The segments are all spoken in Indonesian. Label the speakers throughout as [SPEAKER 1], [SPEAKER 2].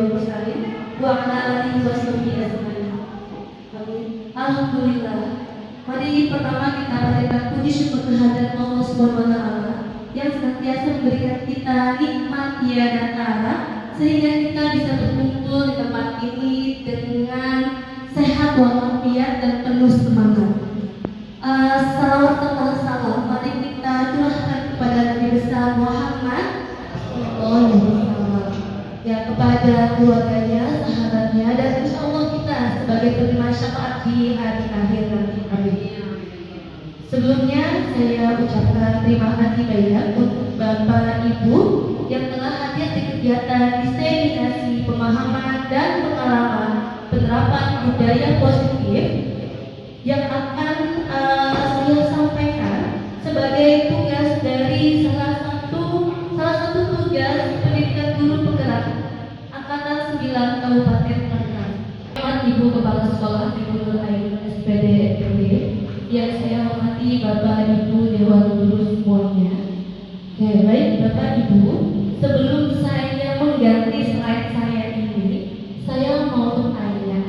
[SPEAKER 1] wal mursalin wa ala alihi washabihi ajmain. Alhamdulillah. Mari pertama kita panjatkan puji syukur kehadirat Allah Subhanahu wa taala yang senantiasa memberikan kita nikmat tiada tara sehingga kita bisa berkumpul di tempat ini dengan sehat walafiat dan penuh semangat. Salawat serta salam mari kita curahkan kepada Nabi besar Muhammad ya, kepada keluarganya, sahabatnya, dan insya Allah kita sebagai penerima syafaat di hari akhir nanti. Amin. Sebelumnya saya ucapkan terima kasih banyak untuk Bapak Ibu yang telah hadir di kegiatan diseminasi pemahaman dan pengalaman penerapan budaya positif yang akan saya sampaikan sebagai tugas dari salah satu tugas pendidikan guru penggerak Angkatan 9 Kabupaten Tangerang. Ibu Kepala Sekolah Ibu Nur Ainun SPD NPD yang saya hormati Bapak Ibu Dewan Guru semuanya. Oke, baik Bapak Ibu, sebelum saya mengganti slide saya ini, saya mau bertanya.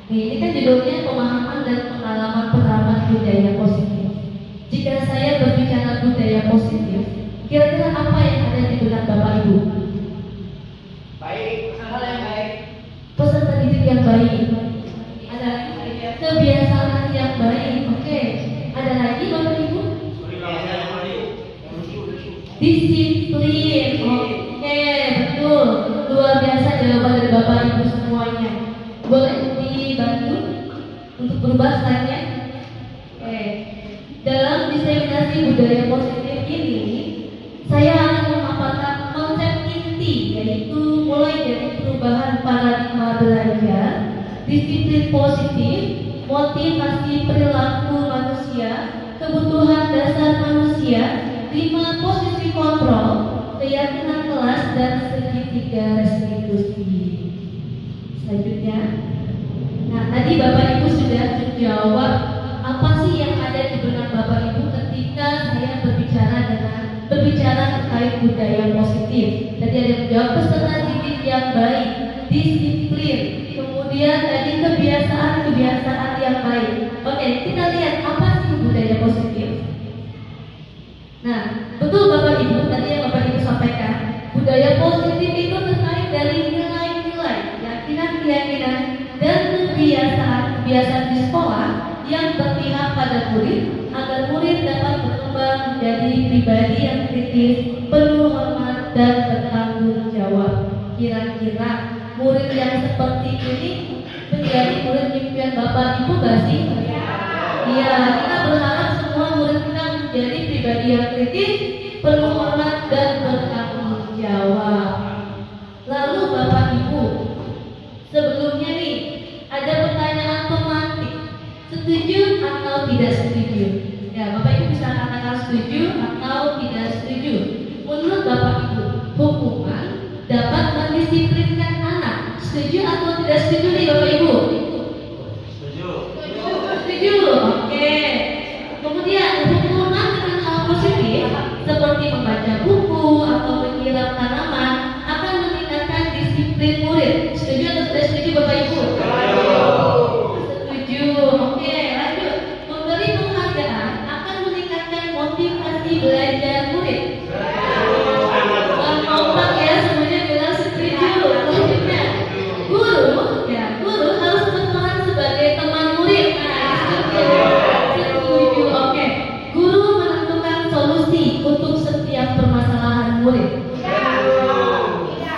[SPEAKER 1] Ini kan judulnya pemahaman dan pengalaman penerapan budaya positif. Jika saya berbicara budaya positif, kira-kira apa yang ada di benak Bapak Ibu?
[SPEAKER 2] Baik, hal yang baik.
[SPEAKER 1] Peserta didik yang baik. Ada kebiasaan yang baik. Oke. Ada lagi Bapak Ibu? Disiplin. Oke, betul. Luar biasa jawaban dari Bapak Ibu semuanya. Boleh dibantu untuk berubah slide-nya? Oke. Dalam diseminasi budaya positif ini, saya akan memaparkan konsep inti, yaitu mulai dari perubahan paradigma belajar, disiplin positif, motivasi perilaku manusia, kebutuhan dasar manusia, 5 posisi kontrol, keyakinan kelas, dan segitiga restitusi. Selanjutnya, nah tadi Bapak Ibu sudah menjawab apa sih yang ada di benak Bapak Ibu ketika saya berbicara terkait budaya positif. Tadi ada yang menjawab peserta didik yang baik, disiplin, kemudian tadi kebiasaan yang baik. Oke, kita lihat apa sih budaya positif. Nah, betul Bapak Ibu, tadi yang Bapak Ibu sampaikan, budaya positif itu terkait dari nilai-nilai, keyakinan, dan kebiasaan di sekolah yang berpihak pada murid agar murid dapat berkembang menjadi pribadi yang kritis, penuh hormat, dan bertanggung jawab. Kira-kira murid yang seperti ini menjadi murid impian Bapak Ibu gak sih? Iya, kita berharap semua murid kita menjadi pribadi yang kritis, penuh hormat, dan bertanggung jawab. Lalu Bapak Ibu, sebelumnya nih ada pertanyaan pemantik, setuju atau tidak setuju? Ya, Bapak Ibu bisa katakan setuju atau tidak setuju. Menurut Bapak Ibu, hukuman dapat mendisiplinkan anak. Setuju atau tidak setuju nih Bapak Ibu?
[SPEAKER 2] Setuju.
[SPEAKER 1] Setuju. Oke. Kemudian hukuman dengan hal positif seperti membaca buku atau menyiram tanaman akan meningkatkan disiplin murid. Setuju atau tidak setuju Bapak Ibu? Setuju. Oke, lanjut. Memberi penghargaan akan meningkatkan motivasi belajar murid. Kompak ya, semuanya bilang setuju. Selanjutnya, guru harus berperan sebagai teman murid. Nah, setuju. Oke, guru menentukan solusi untuk setiap permasalahan murid.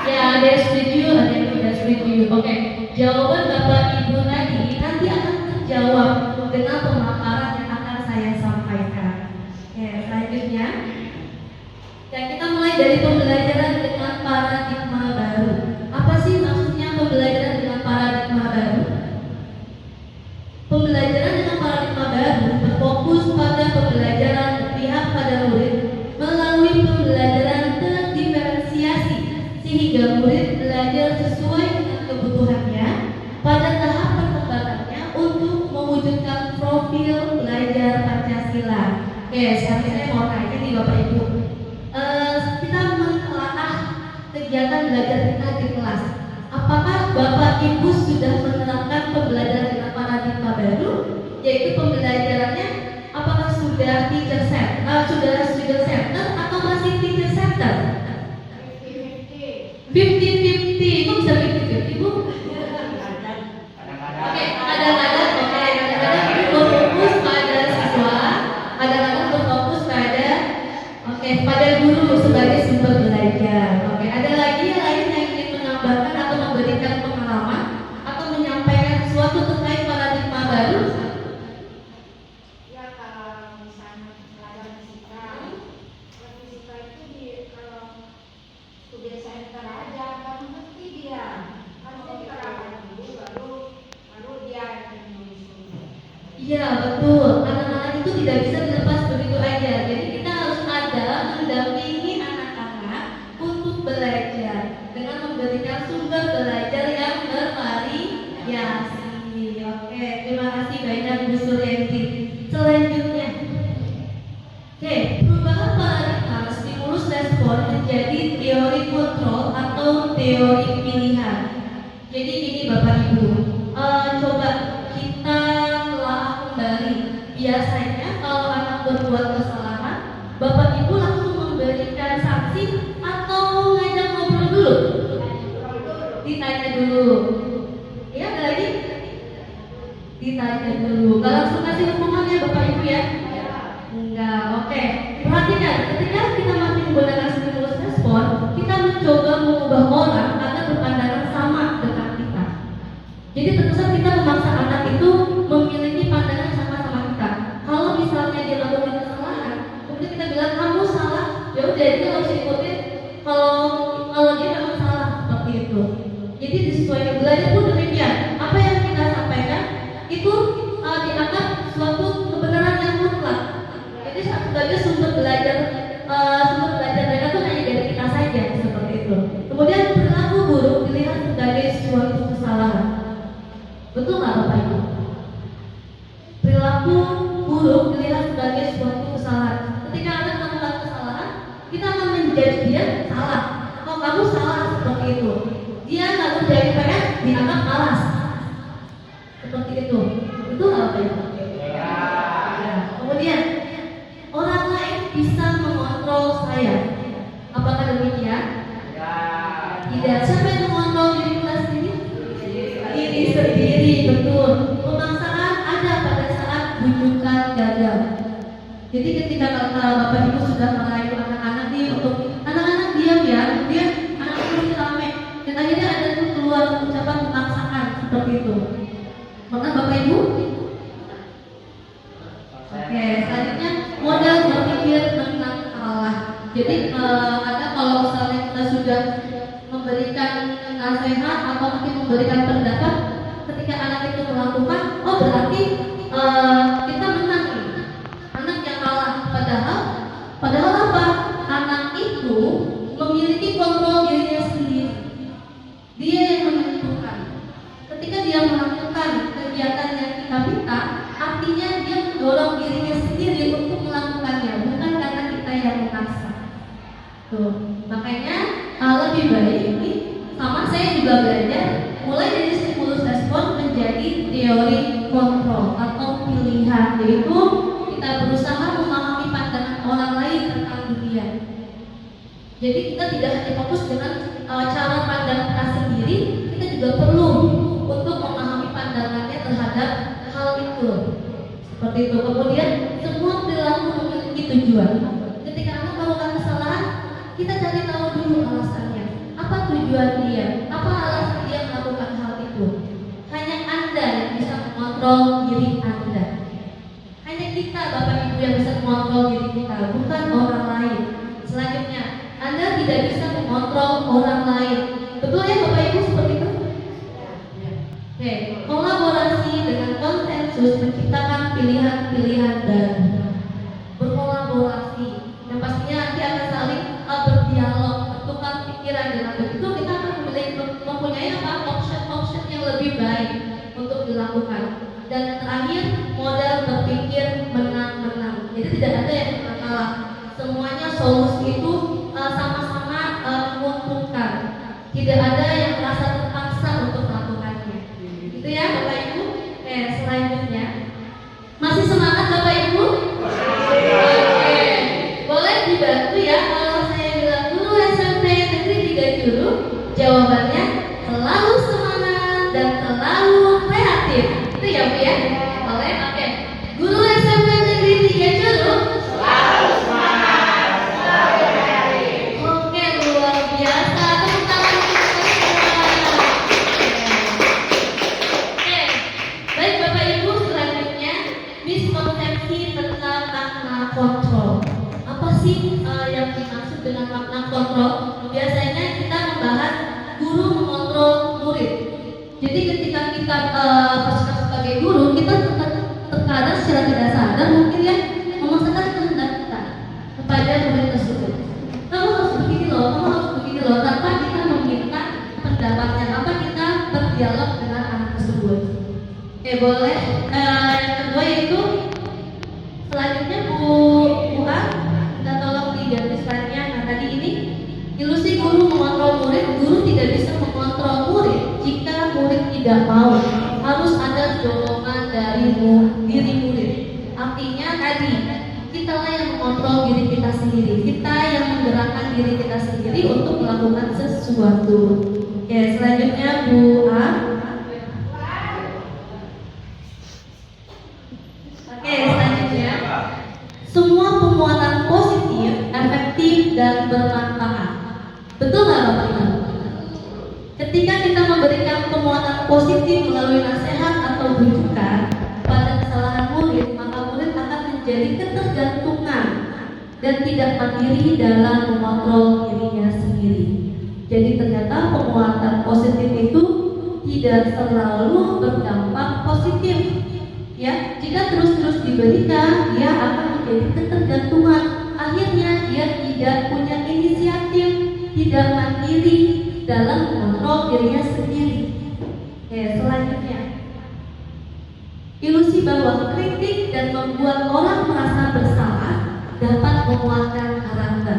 [SPEAKER 1] Ya, ada yang setuju, ada yang tidak setuju. Oke, jawaban Bapak Ibu nanti akan terjawab dengan pemaparan yang akan saya sampaikan. Oke, selanjutnya, dan kita mulai dari pembelajaran dengan paradigma baru. Apa sih maksudnya pembelajaran dengan paradigma baru? Pembelajaran dengan paradigma baru berfokus pada pembelajaran berpihak pada murid melalui pembelajaran terdiferensiasi sehingga murid belajar sesuai dengan kebutuhannya pada tahap perkembangannya untuk mewujudkan profil belajar Pancasila. Oke, sekarang saya mau tanya nih Bapak Ibu. Kita menelaah kegiatan belajar kita di kelas. Apakah Bapak Ibu sudah menerapkan pembelajaran dengan paradigma baru, yaitu pembelajarannya apakah sudah teacher center, sudah student center atau masih teacher center? 50-50, kok bisa 50-50 Bu? Oke, kadang-kadang berfokus pada siswa, kadang-kadang berfokus pada guru sebagai sumber belajar. Oke, ada lagi yang lain yang ingin menambahkan atau memberikan pengalaman atau menyampaikan sesuatu terkait paradigma baru?
[SPEAKER 3] Ya, kalau misalnya pelajaran fisika itu kalau studio center aja kan mesti dia kan terapkan dulu baru dia menulis.
[SPEAKER 1] Iya betul, anak-anak itu tidak bisa dilepas begitu aja. Jadi kita harus ada mendampingi anak-anak untuk belajar dengan memberikan sumber belajar yang bervariasi. Oke, terima kasih banyak Bu Suryenti. Selanjutnya, oke, perubahan paradigma stimulus respon menjadi teori kontrol atau teori pilihan. Jadi gini Bapak Ibu, coba kita telah kembali. Biasanya kalau anak berbuat kesalahan, Bapak Ibu langsung memberikan sanksi atau ngajak ngobrol dulu? Ditanya dulu. Ya, ada lagi? Ditanya dulu. Gak langsung kasih hukuman ya Bapak Ibu ya? Enggak, oke. Perhatikan, ketika kita masih menggunakan stimulus respon, kita mencoba mengubah orang agar berpandangan sama dengan kita. Jadi tentu saja kita memaksa anak itu memiliki pandangan sama kita. Kalau misalnya dia melakukan kesalahan, kemudian kita bilang kamu salah, ya udah itu harus ikutin. Kalau dia memang salah seperti itu. Jadi disesuaikan belajar pun demikian. Apa yang kita sampaikan itu dianggap suatu kebenaran yang mutlak. Jadi sebagai sumber belajar mereka itu hanya dari kita saja seperti itu. Kemudian perilaku buruk dilihat sebagai suatu kesalahan. Betul nggak Bapak Ibu? Perilaku buruk dilihat sebagai suatu kesalahan. Ketika anak melakukan kesalahan, kita akan menjudge dia salah. Kalau kamu salah seperti itu, dia nggak menjadi PR, dianggap malas. Seperti itu. Betul nggak Bapak Ibu? Ya. Kemudian orang lain bisa mengontrol saya. Apakah demikian? Tidak. Siapa yang mengontrol diri kita sendiri? Diri sendiri, betul. Pemaksaan ada pada saat bujukan gagal. Jadi ketika Bapak Ibu sudah merayu anak-anak nih untuk anak-anak diam ya, kemudian anak itu rame dan akhirnya ada tuh keluar ucapan pemaksaan seperti itu. Maka Bapak Ibu, oke, selanjutnya modal berpikir menang kalah. Jadi ada kalau misalnya kita sudah memberikan nasihat atau mungkin memberikan pendapat, ketika anak itu melakukan, oh berarti kita menang nih, anak yang kalah. Padahal apa? Anak itu memiliki kontrol dirinya sendiri. Dia yang menentukan. Ketika dia melakukan kegiatan yang kita minta, artinya dia mendorong dirinya sendiri untuk melakukannya, bukan karena kita yang memaksa. Tuh, makanya lebih baik ini sama saya juga belajar mulai dari stimulus respon menjadi teori kontrol atau pilihan, yaitu kita berusaha memahami pandangan orang lain tentang dunia. Jadi kita tidak hanya fokus dengan cara pandang kita sendiri, kita juga perlu untuk memahami pandangannya terhadap hal itu. Seperti itu. Kemudian semua perilaku memiliki tujuan. Ketika anak melakukan kesalahan, kita cari tahu dulu alasannya. Apa tujuan dia? Apa alasan dia melakukan hal itu? Hanya Anda yang bisa mengontrol diri Anda. Hanya kita Bapak Ibu yang bisa mengontrol diri kita, bukan orang lain. Selanjutnya, Anda tidak bisa mengontrol orang lain. Betul ya Bapak Ibu seperti itu? Oke, kolaborasi dengan konsensus menciptakan pilihan-pilihan baru. Berkolaborasi, dan pastinya nanti akan saling berdialog, bertukar pikiran. Dengan begitu kita akan mempunyai option yang lebih baik untuk dilakukan. Dan yang terakhir, model berpikir menang-menang. Jadi tidak ada yang menang kalah. Semuanya solusi itu sama-sama menguntungkan. Tidak ada yang merasa terpaksa untuk melakukan. dan selalu kreatif. Itu ya Bu ya? Boleh? Oke. Guru SMP Negeri 3 Curug
[SPEAKER 2] Selalu semangat, selalu kreatif.
[SPEAKER 1] Oke, luar biasa. Tepuk tangan untuk semua. Oke, baik Bapak Ibu, selanjutnya miskonsepsi tentang makna kontrol. Apa sih yang dimaksud dengan makna kontrol? Biasanya kita membahas guru mengontrol murid. Jadi ketika kita bersikap sebagai guru, kita terkadang secara tidak sadar mungkin ya memaksakan kehendak kita kepada murid tersebut. Kamu harus begini loh, kamu harus begini loh, tanpa kita meminta pendapatnya, tanpa kita berdialog dengan anak tersebut. Oke, boleh. Yang kedua yaitu selanjutnya Bu A, kita tolong diganti slide-nya. Nah tadi ini ilusi guru mengontrol murid. Guru tidak bisa mengontrol murid jika murid tidak mau. Harus ada dorongan dari diri murid. Artinya tadi kitalah yang mengontrol diri kita sendiri. Kita yang menggerakkan diri kita sendiri untuk melakukan sesuatu. Oke, selanjutnya Bu A. Oke, selanjutnya semua pemuatan positif, efektif dan bermanfaat. Betul nggak Bapak Ibu? Ketika kita memberikan pemuatan positif melalui nasihat atau rujukan pada kesalahan murid, maka murid akan menjadi ketergantungan dan tidak mandiri dalam mengontrol dirinya sendiri. Jadi ternyata pemuatan positif itu tidak selalu berdampak positif. Ya, jika terus-terus diberikan, dia akan menjadi ketergantungan. Akhirnya dia tidak punya inisiatif, tidak mandiri dalam mengontrol dirinya sendiri. Oke, selanjutnya ilusi bahwa kritik dan membuat orang merasa bersalah dapat menguatkan karakter.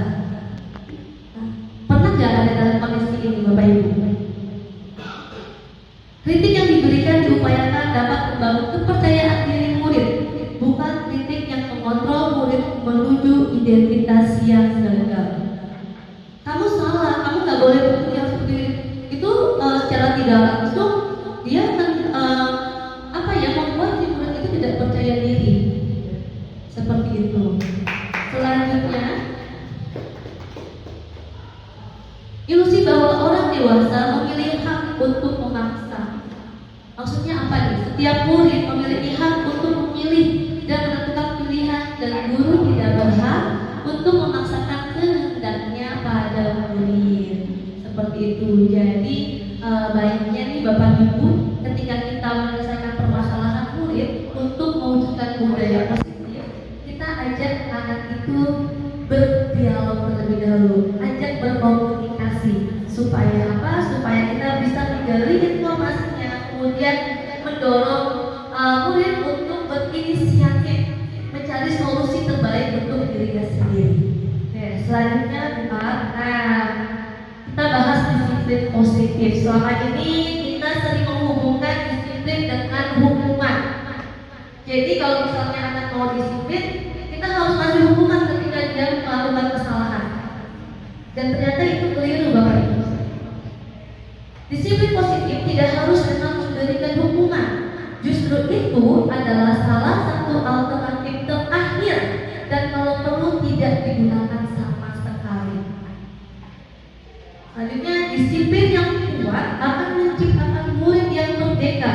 [SPEAKER 1] Nah, pernah nggak ada dalam kondisi ini Bapak Ibu? Kritik yang diberikan diupayakan dapat membangun kepercayaan diri murid, bukan kritik yang mengontrol murid menuju identitas yang gagal. Kamu salah, kamu nggak boleh berpikir seperti itu. Secara tidak langsung dia membuat si murid itu tidak percaya diri. Seperti itu. Selanjutnya, ilusi bahwa orang dewasa memiliki hak untuk memaksa. Maksudnya apa nih? Setiap murid memiliki hak untuk memilih dan menentukan pilihan, dan guru tidak berhak untuk memaksakan kehendaknya pada murid. Seperti itu. Jadi baiknya nih Bapak Ibu, ketika kita menyelesaikan permasalahan murid untuk mewujudkan budaya positif, kita ajak anak itu berdialog terlebih dahulu, ajak berkomunikasi supaya apa? Supaya kita bisa menggali informasinya, kemudian mendorong murid untuk berinisiatif mencari solusi terbaik untuk dirinya sendiri. Oke, selanjutnya 4. Nah, kita bahas disiplin positif. Selama ini kita sering menghubungkan disiplin dengan hukuman. Jadi kalau misalnya anak mau disiplin, kita harus kasih hukuman ketika dia melakukan kesalahan. Dan ternyata itu keliru Bapak Ibu. Disiplin positif tidak harus dengan memberikan hukuman. Justru itu adalah salah satu alternatif terakhir, dan kalau perlu tidak digunakan sama sekali. Selanjutnya, disiplin yang kuat akan menciptakan murid yang merdeka,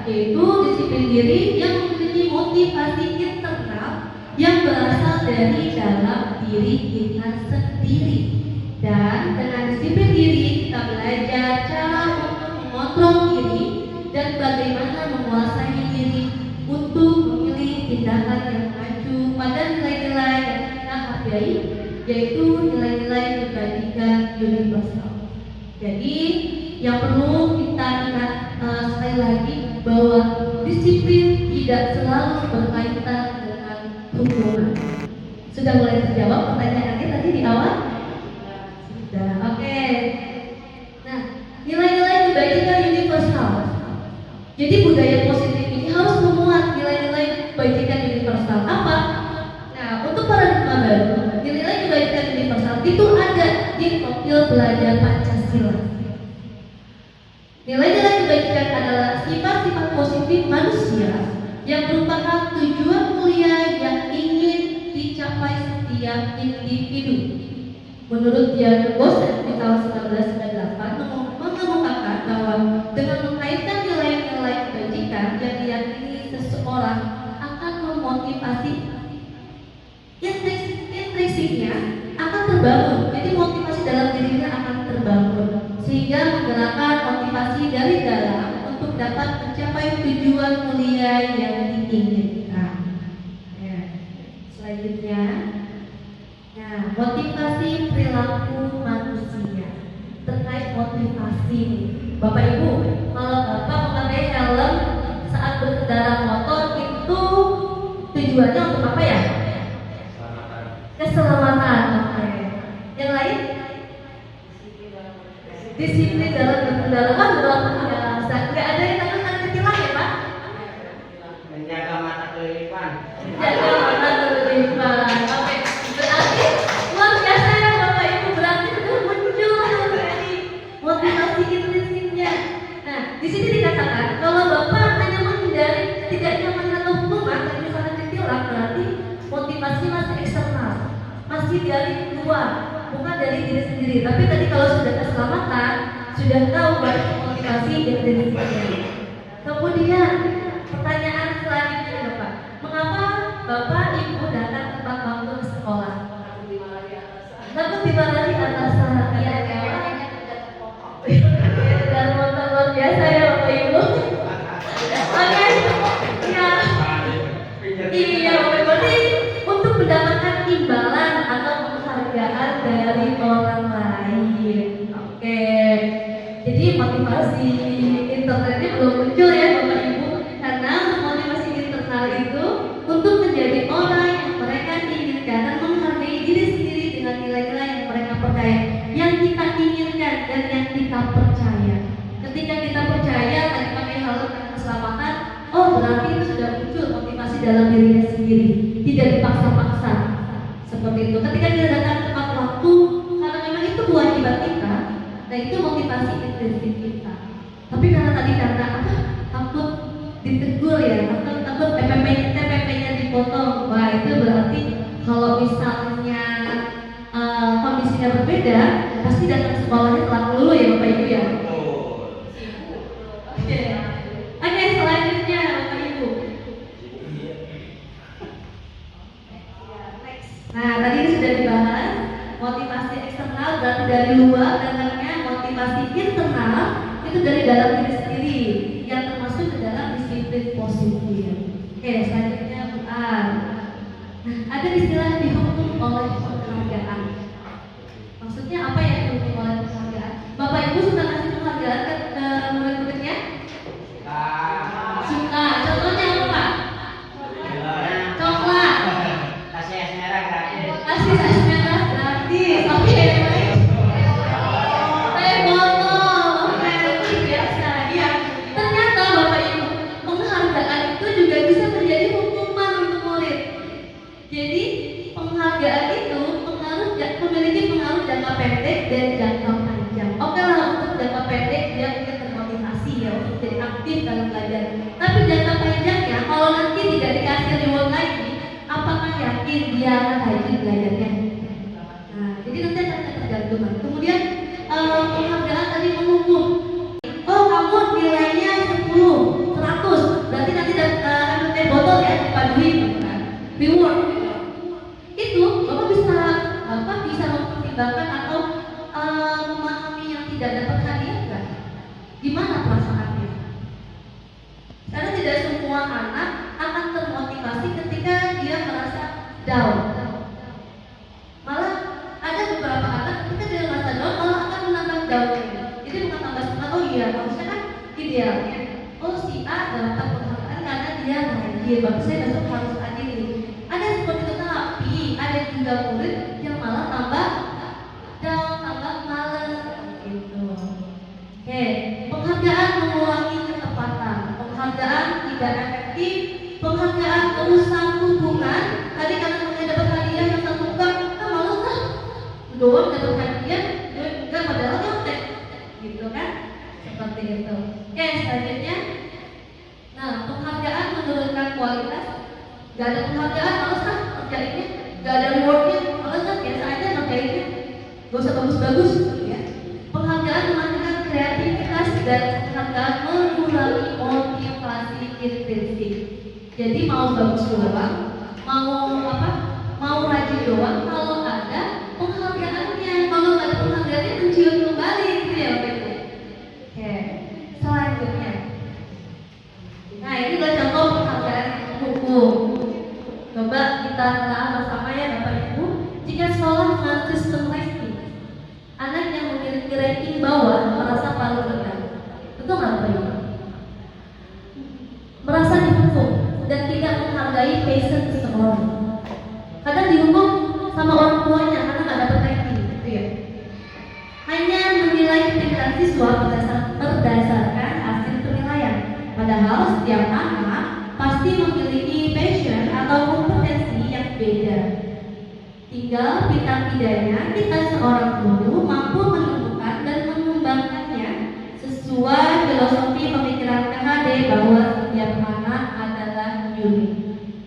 [SPEAKER 1] yaitu disiplin diri yang memiliki motivasi internal yang berasal dari dalam diri kita sendiri. Dan dengan disiplin diri kita belajar cara untuk mengontrol diri dan bagaimana menguasai diri untuk memilih tindakan yang maju pada nilai-nilai yang kita hargai, yaitu nilai-nilai kebajikan universal. Jadi yang perlu kita ingat sekali lagi bahwa disiplin tidak selalu berkaitan dengan hukuman. Sudah mulai terjawab pertanyaannya tadi di awal? Sudah, oke. Nah, nilai-nilai kebajikan universal. Jadi budaya positif ini harus memuat nilai-nilai kebajikan universal. Apa? Nah, untuk paradigma baru, nilai kebajikan universal itu ada di profil belajar Pancasila. Nilai-nilai kebajikan adalah positif manusia yang merupakan tujuan mulia yang ingin dicapai setiap individu. Menurut Diana Bose di tahun 1998 mengemukakan bahwa dengan mengaitkan nilai-nilai kebajikan yang diyakini seseorang akan memotivasi intrinsiknya akan terbangun. Jadi motivasi dalam dirinya akan terbangun sehingga menggerakkan motivasi dari dalam untuk dapat mencapai tujuan mulia yang diinginkan. Ya. Selanjutnya, nah, motivasi perilaku manusia. Terkait motivasi, Bapak Ibu, kalau Bapak memakai helm saat berkendara motor itu tujuannya untuk apa ya? Keselamatan. Oke. Yang lain? Disiplin dalam berkendara. Kan luar biasa. Nggak ada yang takut tilang ya, Pak?
[SPEAKER 2] Menjaga mata kelilipan.
[SPEAKER 1] Menjaga mata kelilipan. Oke. Berarti luar biasa ya Bapak Ibu. Berarti sudah muncul tadi motivasi intrinsiknya. Nah, di sini dikatakan kalau Bapak hanya menghindari tidak nyaman atau hukuman, dan misalnya ditilang, berarti motivasi masih eksternal, masih dari luar, bukan dari diri sendiri. Tapi tadi kalau sudah keselamatan, sudah tahu berarti motivasi intrinsiknya. Kemudian pertanyaan selanjutnya Bapak, mengapa Bapak Ibu datang tepat waktu ke sekolah? Takut dimarahi atasan. Iya ya. Dan motor luar biasa ya Bapak Ibu. Oke, ya. Iya, berarti untuk mendapatkan imbalan atau penghargaan dari orang lain. Oke, jadi motivasi internalnya belum muncul ya Bapak Ibu, karena motivasi internal itu untuk menjadi orang yang mereka inginkan dan menghargai diri sendiri dengan nilai-nilai yang mereka percaya, yang kita inginkan dan yang kita percaya. Ketika kita percaya tadi pakai hal keselamatan, oh berarti itu sudah muncul motivasi dalam dirinya sendiri, tidak dipaksa-paksa seperti itu. Ketika kita datang tepat waktu, karena memang itu kewajiban kita, nah itu motivasi intrinsik kita. Tapi karena tadi karena apa? Takut ditegur ya, takut TPP-nya dipotong. Wah itu berarti kalau misalnya kondisinya berbeda, pasti datang sekolahnya telat dulu ya Bapak Ibu ya. Oke, selanjutnya Bapak Ibu. Nah, tadi ini sudah dibahas motivasi eksternal berarti dari luar, dan namanya motivasi internal itu dari dalam diri sendiri yang termasuk ke dalam disiplin positif. Oke, selanjutnya Bu An. Nah, ada istilah dihukum oleh penghargaan. Maksudnya apa ya dihukum oleh penghargaan? Bapak Ibu suka kasih penghargaan ke murid-muridnya? Suka. Contohnya apa Pak? Coklat.
[SPEAKER 2] Kasih es merah gratis.
[SPEAKER 1] Kasih es merah gratis. Oke, baik. Teh botol. Oke, biasa. Ya. Ternyata Bapak Ibu, penghargaan itu juga bisa menjadi hukuman untuk murid. Jadi penghargaan itu memiliki pengaruh jangka pendek dan jangka panjang. Oke lah, untuk jangka pendek dia mungkin termotivasi ya untuk jadi aktif dalam belajar. Tapi jangka panjangnya kalau nanti tidak dikasih reward lagi, apakah yakin dia akan rajin belajarnya? Nah, jadi nanti akan tergantung. Kemudian penghargaan tadi menghukum. Oh kamu nilainya 10, 100, berarti nanti ambil teh botol ya, dipaduin kan? Reward. Itu Bapak bisa mempertimbangkan atau memahami yang tidak dapat hadiah enggak? Gimana perasaannya? Karena tidak semua anak akan termotivasi ketika dia merasa down. Malah ada beberapa anak ketika dia merasa down malah akan menambah down-nya. Jadi bukan tambah semangat, oh iya harusnya kan idealnya. Oh si A dapat penghargaan karena dia rajin, bagus saya besok harus rajin nih. Ada yang seperti itu, tapi ada juga murid yang malah tambah down, tambah males gitu. Oke, penghargaan mengurangi ketepatan, penghargaan tidak efektif, penghargaan merusak hubungan. Tadi karena mereka dapat hadiah yang tertukar, males lah, doang dapat hadiah, enggak padahal nyontek, gitu kan? Seperti itu. Oke, selanjutnya, nah kualitas, gak ada penghargaan, males kan ngerjainnya, gak ada rewardnya, males kan biasa aja ngerjainnya, gak usah bagus-bagus ya. Penghargaan menghasilkan kreativitas dan penghargaan mengurangi motivasi intrinsik. Jadi mau bagus doang, mau rajin doang, kalau ada penghargaannya, kalau nggak ada penghargaannya mencium kembali gitu ya Bapak Ibu. Oke, selanjutnya. Nah ini adalah contoh penghargaan hukum. Coba kita telah bersama ya Bapak Ibu. Jika sekolah dengan sistem ranking, anak yang memiliki ranking bawah merasa paling rendah. Betul nggak Bapak Ibu? Merasa dihukum dan tidak menghargai passion seseorang. Kadang dihukum sama orang tuanya karena nggak dapat ranking, gitu ya. Hanya menilai ketinggian siswa berdasarkan hasil penilaian. Padahal setiap anak pasti memiliki passion atau kompetensi yang beda. Tinggal pita-pidanya kita seorang guru mampu menemukan dan mengembangkannya sesuai filosofi pemikiran KHD bahwa setiap anak adalah unik.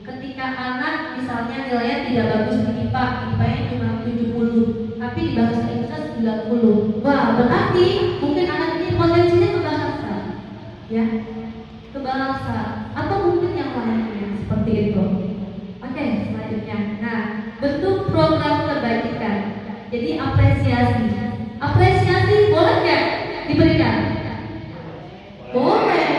[SPEAKER 1] Ketika anak misalnya nilainya tidak bagus di IPA, IPA-nya cuma 70, tapi di bahasa Inggris 90. Wah, berarti mungkin anak ini potensinya ke bahasa, ya, ke bahasa, atau mungkin yang lainnya seperti itu. Oke, selanjutnya. Nah, bentuk program kebajikan. Jadi apresiasi. Apresiasi boleh nggak diberikan? Boleh.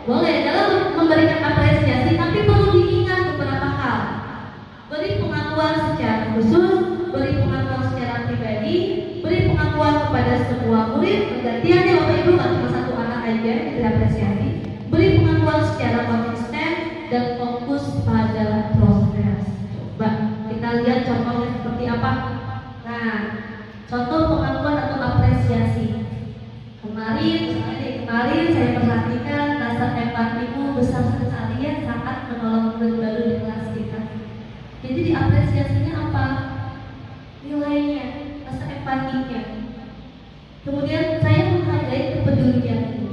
[SPEAKER 1] Boleh dalam memberikan apresiasi, tapi perlu diingat beberapa hal. Beri pengakuan secara khusus, beri pengakuan secara pribadi, beri pengakuan kepada semua murid, bergantian ya Bapak Ibu, nggak cuma satu anak aja diberi apresiasi. Beri pengakuan secara konsisten dan fokus pada proses. Coba kita lihat contohnya seperti apa. Nah, contoh pengakuan atau apresiasi. Kemarin saya perhatikan rasa empatimu besar sekali ya saat menolong murid baru di kelas kita. Jadi diapresiasinya apa? Nilainya, rasa empatinya. Kemudian saya menghargai kepedulianmu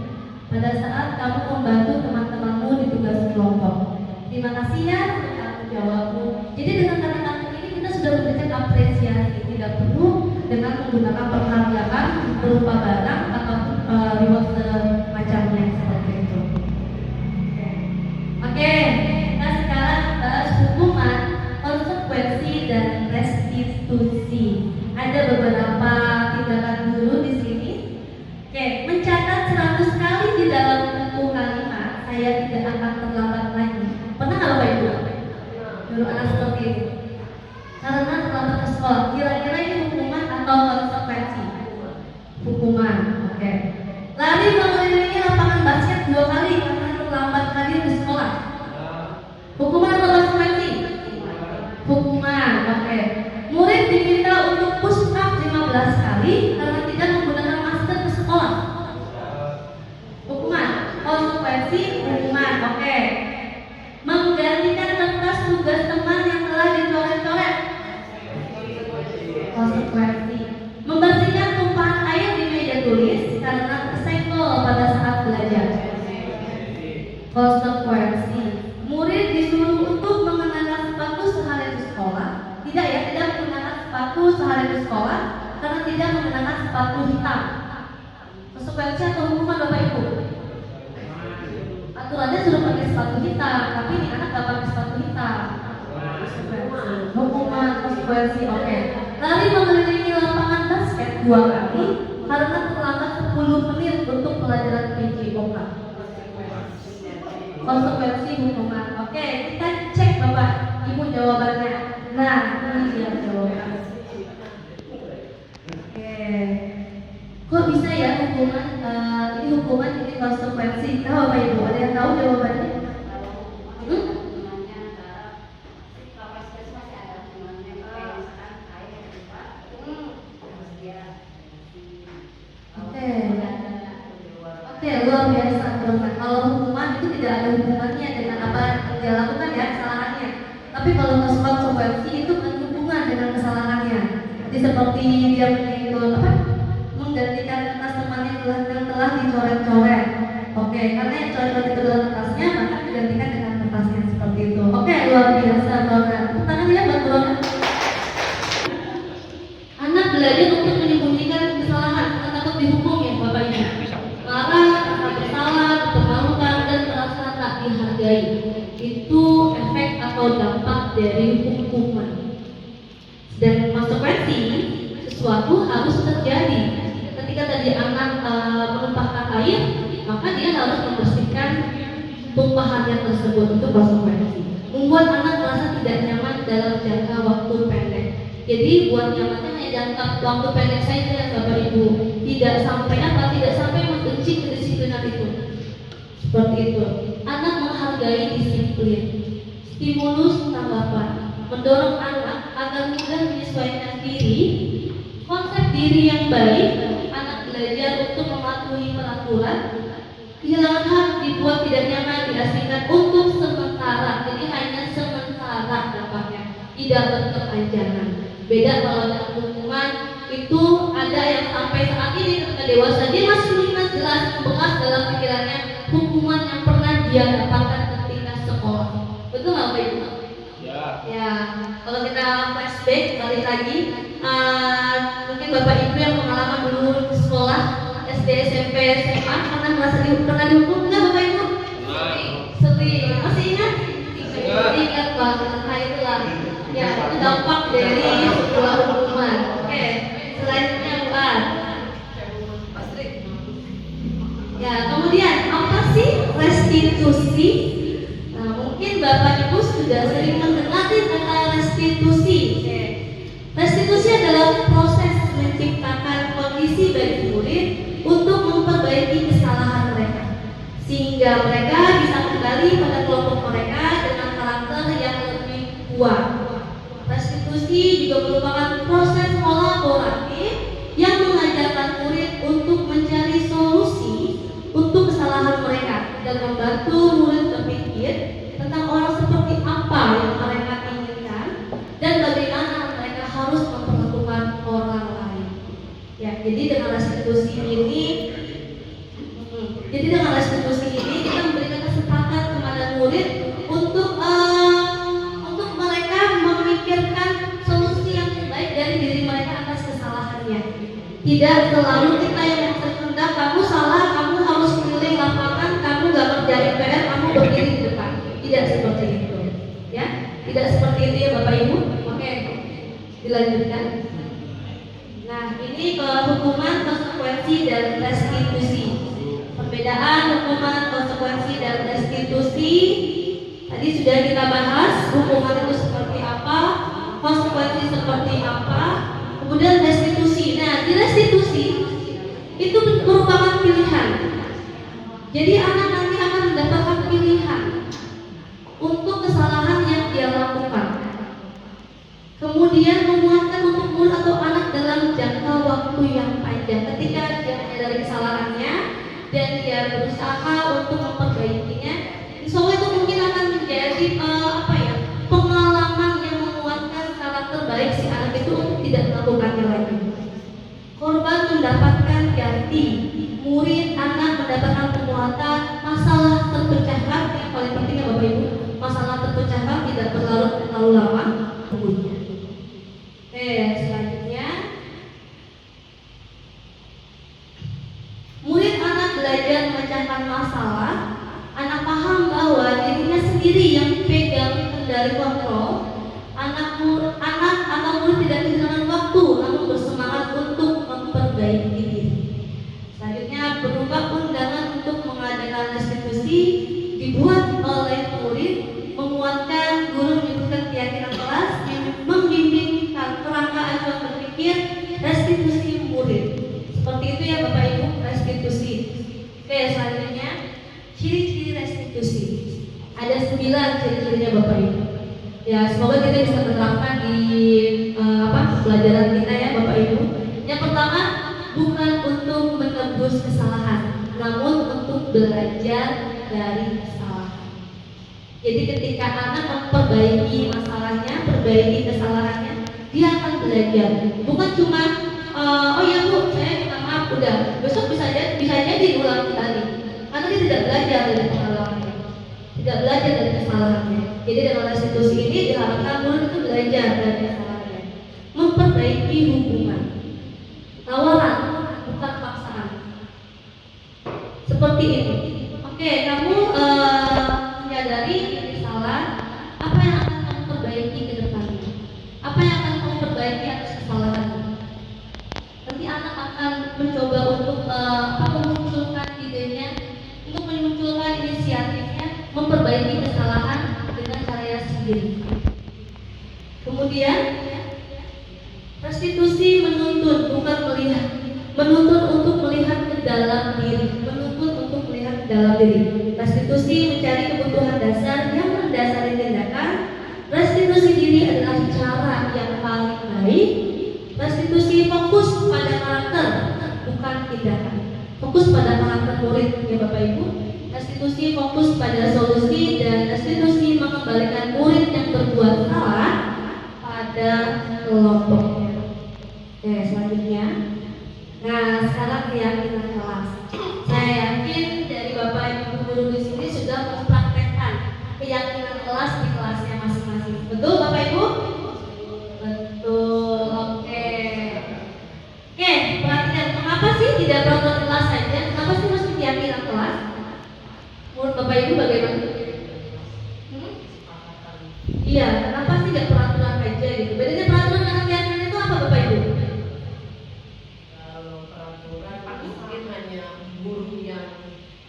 [SPEAKER 1] pada saat kamu membantu teman-temanmu di tugas kelompok. Terima kasih ya tanggung jawabmu. Jadi dengan kata-kata ini kita sudah memberikan apresiasi, tidak perlu dengan menggunakan penghargaan berupa barang atau reward semacamnya seperti itu. Oke, kita sekarang bahas hukuman, konsekuensi dan restitusi. Ada beberapa tindakan guru di sini. Oke, mencatat 100 kali di dalam buku kalimat, saya tidak akan terlambat lagi. Pernah nggak Bapak Ibu? Guru anak seperti itu. Karena terlambat ke sekolah. Kira-kira ini hukuman atau konsekuensi? Hukuman. Oke. Lari mengelilingi lapangan basket 2 kali karena terlambat hadir di sekolah. Hukuman atau konsekuensi? Hukuman. Oke. Murid diminta untuk push up 15 kali karena tidak menggunakan masker ke sekolah. Hukuman. Konsekuensi hukuman. Oke. Menggantikan kertas tugas teman yang telah dicoret-coret. Konsekuensi. Membersihkan tumpahan air di meja tulis karena tersenggol pada saat belajar. Konsekuensi. Murid disuruh untuk mengenakan sepatu sehari di sekolah. Tidak menggunakan sepatu sehari di sekolah karena tidak menggunakan sepatu hitam. Konsekuensi atau hukuman Bapak Ibu? Aturannya suruh pakai sepatu hitam, tapi ini anak gak pakai sepatu hitam. Hukuman, konsekuensi, oke. Lari mengelilingi lapangan basket 2 kali karena terlambat 10 menit untuk pelajaran PJOK. Konsekuensi hukuman. Oke, kita cek Bapak Ibu jawabannya. Nah, ini dia jawaban. Oke. Kok bisa ya hukuman? Ini hukuman, ini konsekuensi. Tahu Bapak Ibu? Ada yang tahu jawabannya? Oke, luar biasa teman-teman. Kalau hukuman itu tidak ada hubungannya dengan apa yang dia lakukan ya, kesalahannya. Tapi kalau konsekuensi itu berhubungan dengan kesalahannya. Jadi seperti dia menggantikan kertas temannya yang telah dicoret-coret. Oke, karena yang coret-coret itu dalam kertasnya, maka digantikan dengan kertas mengentaskan seperti itu. Oke, luar biasa banget. Tangan ya bantu banget. Anak belajar untuk menyembunyikan kesalahan karena takut dihukum ya Bapak Ibu. Marah, merasa bersalah, dipermalukan dan merasa tak dihargai. Itu efek atau dampak dari hukuman. Dan konsekuensi sesuatu harus terjadi. Ketika tadi anak menumpahkan air, maka dia harus membersihkan tumpahannya tersebut. Itu konsekuensi. Membuat anak merasa tidak nyaman dalam jangka waktu pendek. Jadi buat nyamannya hanya jangka waktu pendek saja ya Bapak Ibu. Tidak sampai tidak sampai membenci kedisiplinan itu. Seperti itu. Anak menghargai disiplin. Stimulus tanggapan. Mendorong anak agar mudah menyesuaikan diri. Konsep diri yang baik. Anak belajar untuk mematuhi peraturan. Kehilangan hak dibuat tidak nyaman, diasingkan untuk sementara. Jadi hanya sementara dampaknya, tidak berkepanjangan. Beda kalau dalam hukuman itu ada yang sampai saat ini ketika dewasa dia masih mengingat jelas membekas dalam pikirannya hukuman yang pernah dia dapatkan ketika sekolah. Betul nggak Pak Ibu? Ya, kalau kita flashback balik lagi, mungkin Bapak Ibu yang pengalaman dulu di sekolah SD, SMP, SMA pernah dihukum nggak Bapak Ibu? Sering. Masih ingat? Ingat banget. Nah itulah. Ya, itu dampak dari sebuah hukuman. Oke, selanjutnya buat. Ya, kemudian apa sih restitusi? Nah, mungkin Bapak Ibu sudah sering mendengar kata restitusi. Restitusi adalah proses menciptakan kondisi bagi murid untuk memperbaiki kesalahan mereka, sehingga mereka bisa kembali pada kelompok mereka dengan karakter yang lebih kuat. Restitusi juga merupakan proses kolaboratif yang mengajarkan murid untuk mencari solusi untuk kesalahan mereka dan membantu murid berpikir tentang orang seperti apa yang mereka inginkan dan bagaimana mereka harus memperlakukan orang lain. Ya, jadi dengan restitusi ini kita memberikan kesempatan kepada murid untuk mereka memikirkan solusi yang terbaik dari diri mereka atas kesalahannya. Tidak selalu kita yang berkehendak kamu salah, kamu harus keliling lapangan, kamu gak ngerjain PR, kamu berdiri di depan. Tidak seperti itu, ya. Tidak seperti itu ya Bapak Ibu. Oke, dilanjutkan. Nah, ini hukuman, konsekuensi dan restitusi. Perbedaan hukuman, konsekuensi dan restitusi tadi sudah kita bahas. Hukuman itu seperti apa, konsekuensi seperti apa, kemudian restitusi. Nah, di restitusi itu merupakan pilihan. Jadi anak nanti akan mendapatkan pilihan untuk kesalahan yang dia lakukan. Kemudian menguatkan untuk murid atau anak dalam jangka waktu yang panjang. Ketika dia menyadari kesalahannya dan dia berusaha untuk memperbaikinya, insya Allah itu mungkin akan menjadi pengalaman yang menguatkan karakter baik si anak itu untuk tidak melakukannya lagi. Korban mendapatkan ganti, murid anak mendapatkan penguatan, masalah terpecahkan. Yang paling penting ya Bapak Ibu, masalah terpecahkan tidak terlalu lama kemudian. Selanjutnya murid anak belajar memecahkan masalah. Anak paham bahwa dirinya sendiri yang pegang kendali kontrol. Anak atau murid tidak kehilangan waktu, namun bersemangat untuk memperbaiki diri. Selanjutnya berupa undangan untuk mengadakan restitusi dibuat oleh murid, menguatkan guru menyebutkan keyakinan kelas, membimbing kerangka acuan berpikir, restitusi murid. Seperti itu ya Bapak Ibu, restitusi. Oke, selanjutnya ciri-ciri restitusi. Ada 9 ciri-cirinya Bapak Ibu. Ya, semoga kita bisa menerapkan di pelajaran kita ya Bapak Ibu. Yang pertama, bukan untuk menebus kesalahan, namun untuk belajar dari kesalahan. Jadi ketika anak memperbaiki masalahnya, perbaiki kesalahannya, dia akan belajar. Bukan cuma oh ya Bu, saya minta maaf, udah besok bisa jadi ulang lagi. Karena dia tidak belajar dari pengalamannya, tidak belajar dari kesalahan. kesalahannya. Jadi dengan restitusi ini diharapkan murid itu belajar dari kesalahannya, memperbaiki hubungan, tawaran bukan paksaan. Seperti ini. Oke, kamu menyadari ini salah. Apa yang akan kamu perbaiki ke depannya? Apa yang akan kamu perbaiki atas kesalahanmu? Nanti anak akan mencoba untuk memunculkan idenya, untuk memunculkan inisiatifnya, memperbaiki kesalahan dengan caranya sendiri. Kemudian restitusi menuntut bukan melihat, menuntut untuk melihat ke dalam diri, menuntut untuk melihat ke dalam diri. Restitusi mencari kebutuhan dasar yang mendasari tindakan. Restitusi diri adalah cara yang paling baik. Restitusi fokus pada karakter, bukan tindakan. Fokus pada karakter murid, ya Bapak Ibu. Restitusi fokus pada solusi, dan restitusi mengembalikan murid yang berbuat salah pada kelompoknya. Oke, selanjutnya. Nah, sekarang keyakinan kelas. Saya yakin dari Bapak Ibu guru di sini sudah mempraktekkan keyakinan kelas di kelasnya masing-masing. Betul Bapak Ibu? Betul. Oke. Oke, perhatikan. Mengapa sih tidak peraturan kelas saja? Kenapa sih mesti keyakinan kelas? Menurut Bapak Ibu bagaimana? Iya, kenapa sih tidak peraturan aja gitu? Bedanya peraturan dengan keyakinan itu apa Bapak Ibu?
[SPEAKER 4] Kalau peraturan mungkin hanya guru yang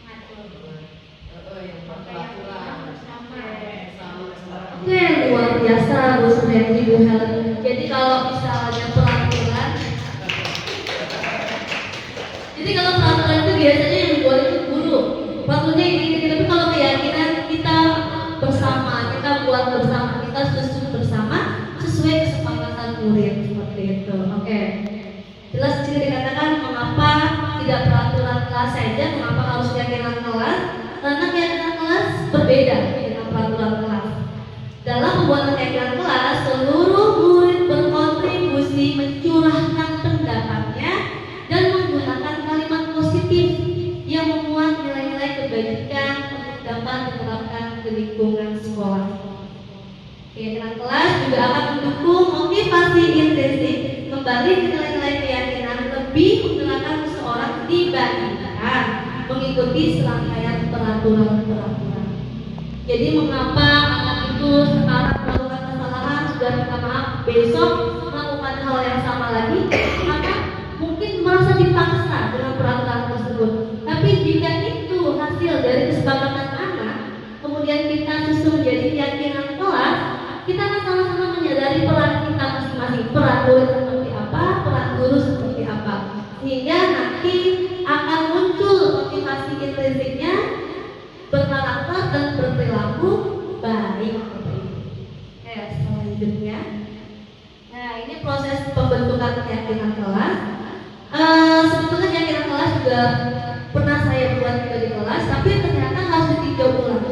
[SPEAKER 4] yang peraturan sama.
[SPEAKER 1] Oke, luar biasa Bu Suryani, Bu Helen. Jadi kalau misalnya peraturan, itu biasanya yang buat itu guru. Waktunya ini, tapi kalau keyakinan kita bersama, kita buat bersama, kita susun bersama sesuai kesepakatan murid seperti itu. Oke. Jelas di sini dikatakan mengapa tidak peraturan kelas saja, mengapa harus keyakinan kelas? Karena keyakinan kelas berbeda dengan peraturan kelas. Dalam pembuatan keyakinan kelas, seluruh murid berkontribusi mencurahkan pendapatnya dan menggunakan kalimat positif yang memuat nilai-nilai kebajikan untuk dapat diterapkan ke lingkungan sekolah. Keyakinan kelas juga akan mendukung motivasi intrinsik kembali ke nilai-nilai keyakinan lebih menggerakkan seseorang dibandingkan mengikuti serangkaian peraturan-peraturan. Jadi mengapa anak itu sekarang melakukan kesalahan sudah minta maaf, besok melakukan hal yang sama lagi, maka mungkin merasa dipaksa dengan peraturan tersebut. Tapi jika itu hasil dari kesepakatan anak, kemudian kita susun menjadi keyakinan kelas, kita akan sama-sama menyadari peran kita masing-masing, peran murid seperti apa, peran guru seperti apa, sehingga nanti akan muncul motivasi intrinsiknya, berkarakter dan berperilaku baik. Oke, selanjutnya. Nah, ini proses pembentukan keyakinan kelas. Sebetulnya keyakinan kelas juga pernah saya buat juga di kelas, tapi ternyata harus ditinjau ulang.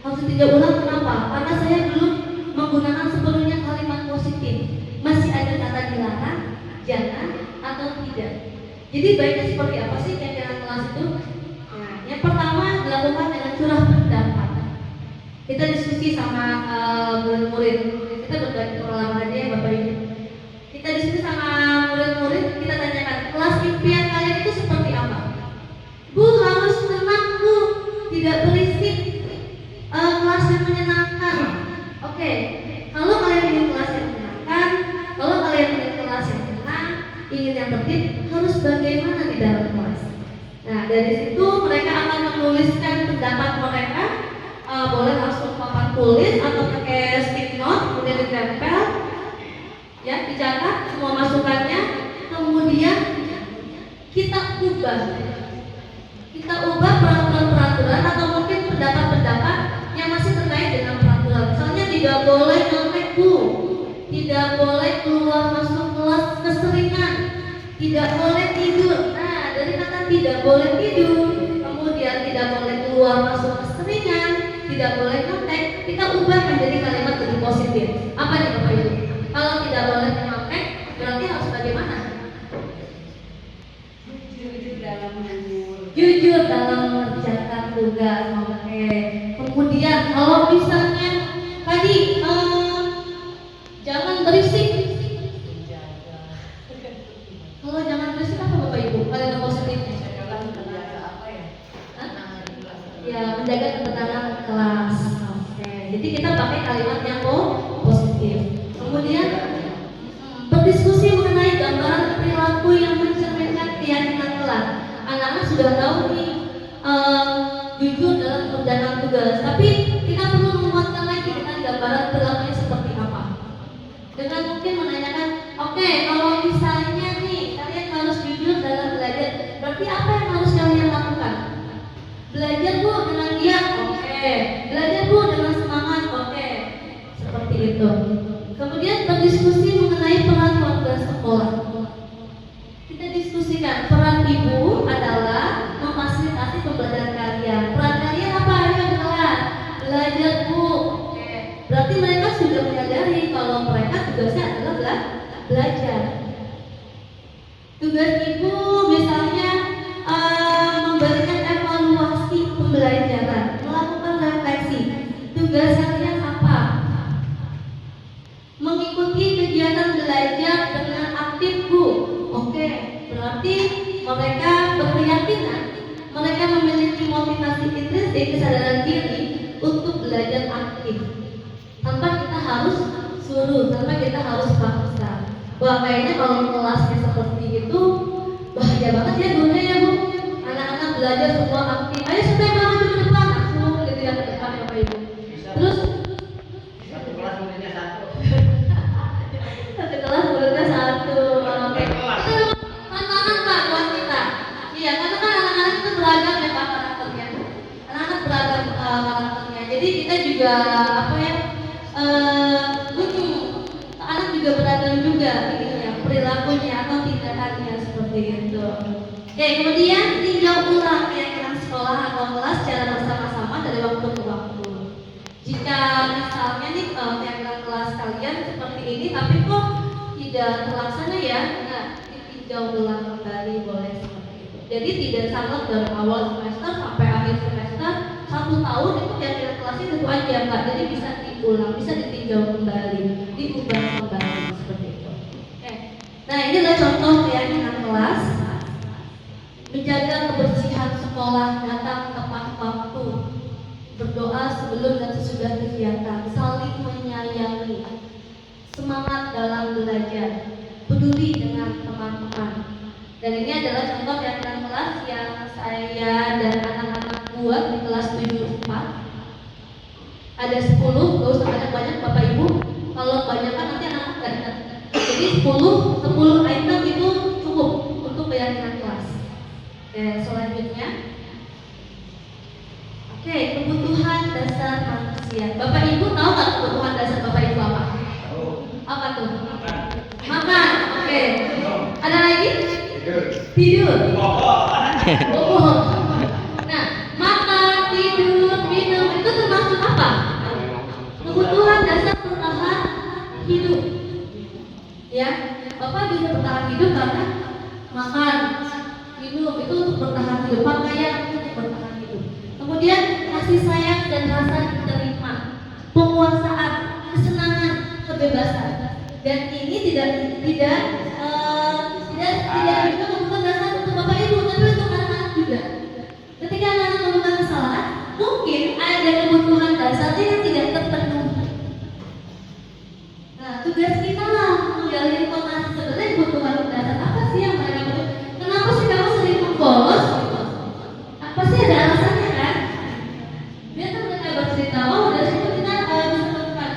[SPEAKER 1] Harus ditinjau ulang kenapa? Karena saya belum menggunakan sepenuhnya kalimat positif. Masih ada kata dilarang, jangan, atau tidak. Jadi baiknya seperti apa sih keyakinan kelas itu? Nah, yang pertama dilakukan dengan curah pendapat. Kita diskusi sama murid-murid. Kita berbagi pengalaman aja ya Bapak Ibu. Kita diskusi sama murid-murid, kita tanyakan kelas impian kalian itu seperti apa? Bu, harus tenang Bu, tidak berisik, kelas yang menyenangkan. Oke, kalau kalian ingin kelas yang menyenangkan, kalau kalian ingin kelas yang tenang, ingin yang tertib, harus bagaimana di dalam kelas? Nah, dari situ mereka akan menuliskan pendapat mereka. Boleh langsung papan tulis atau pakai stick note, kemudian ditempel, ya, dicatat semua masukannya, kemudian kita ubah peraturan-peraturan atau mungkin pendapat-pendapat yang masih terkait dengan peraturan. Misalnya tidak boleh nyontek Bu, tidak boleh keluar masuk kelas keseringan, tidak boleh tidur. Nah, dari kata tidak boleh tidur, kemudian tidak boleh keluar masuk keseringan, tidak boleh nyontek, kita ubah menjadi kalimat lebih positif. Apa nih Bapak Ibu? Kalau tidak boleh nyontek, berarti harus bagaimana? Jujur dalam mengerjakan tugas. Oke. Kemudian kalau misalnya tadi jangan berisik. Kalau jangan berisik apa Bapak Ibu? Kalian positifnya? Ya, menjaga ketenangan kelas. Oke, jadi kita pakai kalimat yang positif. Kemudian berdiskusi mengenai gambaran perilaku yang mencerminkan keyakinan kelas. Anak-anak sudah tahu nih jujur dalam mengerjakan tugas, tapi kita perlu menguatkan lagi dengan gambaran perilakunya seperti apa. Dengan mungkin menanyakan, oke, kalau misalnya nih kalian harus jujur dalam belajar, berarti apa yang harus kalian lakukan? Belajar Bu dengan giat, oke. Belajar Bu dengan semangat, oke. Seperti itu. Kemudian berdiskusi mengenai peran warga sekolah. Kita diskusikan peran ibu adalah memfasilitasi pembelajaran kalian. Peran kalian apa? Ayo kelas belajar Bu. Oke. Berarti mereka sudah menyadari kalau mereka tugasnya adalah belajar. Tugas ibu misalnya memberikan evaluasi pembelajaran, melakukan refleksi. Tugas kalian apa? Mengikuti kegiatan belajar dengan aktif Bu. Oke, berarti mereka berkeyakinan, mereka memiliki motivasi intrinsik kesadaran diri untuk belajar aktif. Tanpa kita harus suruh, tanpa kita harus paksa. Wah, kayaknya kalau kelasnya seperti itu bahaya banget ya gurunya ya Bu. Anak-anak belajar semua aktif. Ayo sampai maju ke depan, langsung gitu ya ke depan Bapak Ibu. Terus
[SPEAKER 2] Satu kelas muridnya satu.
[SPEAKER 1] satu kelas muridnya satu. Itu tantangan Pak buat kita. Iya, karena kan anak-anak itu beragam ya Pak karakternya. Anak-anak beragam karakternya. Jadi kita juga apa ya? Anak juga beragam juga ya, perilakunya atau tindakannya seperti itu. Oke, kemudian tinjau ulang keyakinan sekolah atau kelas secara bersama-sama dari waktu ke waktu. Jika misalnya nih keyakinan kelas kalian seperti ini, tapi kok tidak terlaksana ya, nah ditinjau ulang kembali boleh seperti itu. Jadi tidak sama dari awal semester sampai akhir semester 1 tahun itu keyakinan kelasnya itu aja Mbak. Jadi bisa diulang, bisa ditinjau kembali, diubah kembali seperti itu. Oke. Nah ini adalah contoh keyakinan kelas. Menjaga kebersihan sekolah, datang tepat waktu, berdoa sebelum dan sesudah kegiatan, saling menyayangi, semangat dalam belajar, peduli dengan teman-teman. Dan ini adalah contoh keyakinan kelas yang saya dan anak-anak buat di kelas 74. Ada 10, gak usah banyak-banyak Bapak Ibu. Kalau banyak kan nanti anak-anak gak ingat. Jadi 10 item itu cukup untuk keyakinan kelas. Oke, selanjutnya. Oke, kebutuhan dasar manusia. Bapak Ibu tahu nggak kebutuhan dasar Bapak Ibu apa? Apa tuh? Makan. Oke. Ada lagi? Tidur. Oh. Nah, makan, tidur, minum itu termasuk apa? Kebutuhan dasar bertahan hidup. Ya, Bapak bisa bertahan hidup karena makan, minum itu untuk bertahan hidup, pakaian untuk bertahan hidup. Kemudian kasih sayang dan rasa diterima, penguasaan, kesenangan, kebebasan. Dan ini tidak juga membutuhkan dasar untuk Bapak Ibu, tapi untuk anak-anak juga. Ketika anak-anak melakukan kesalahan, mungkin ada kebutuhan dasarnya yang tidak terpenuhi. Nah, tugas kita lah menggali informasi sebenarnya kebutuhan dasar apa sih yang mereka butuh. Kenapa sih kamu sering bolos? Pasti ada alasannya kan? Biar kan mereka bercerita, oh dari situ kita bisa menemukan,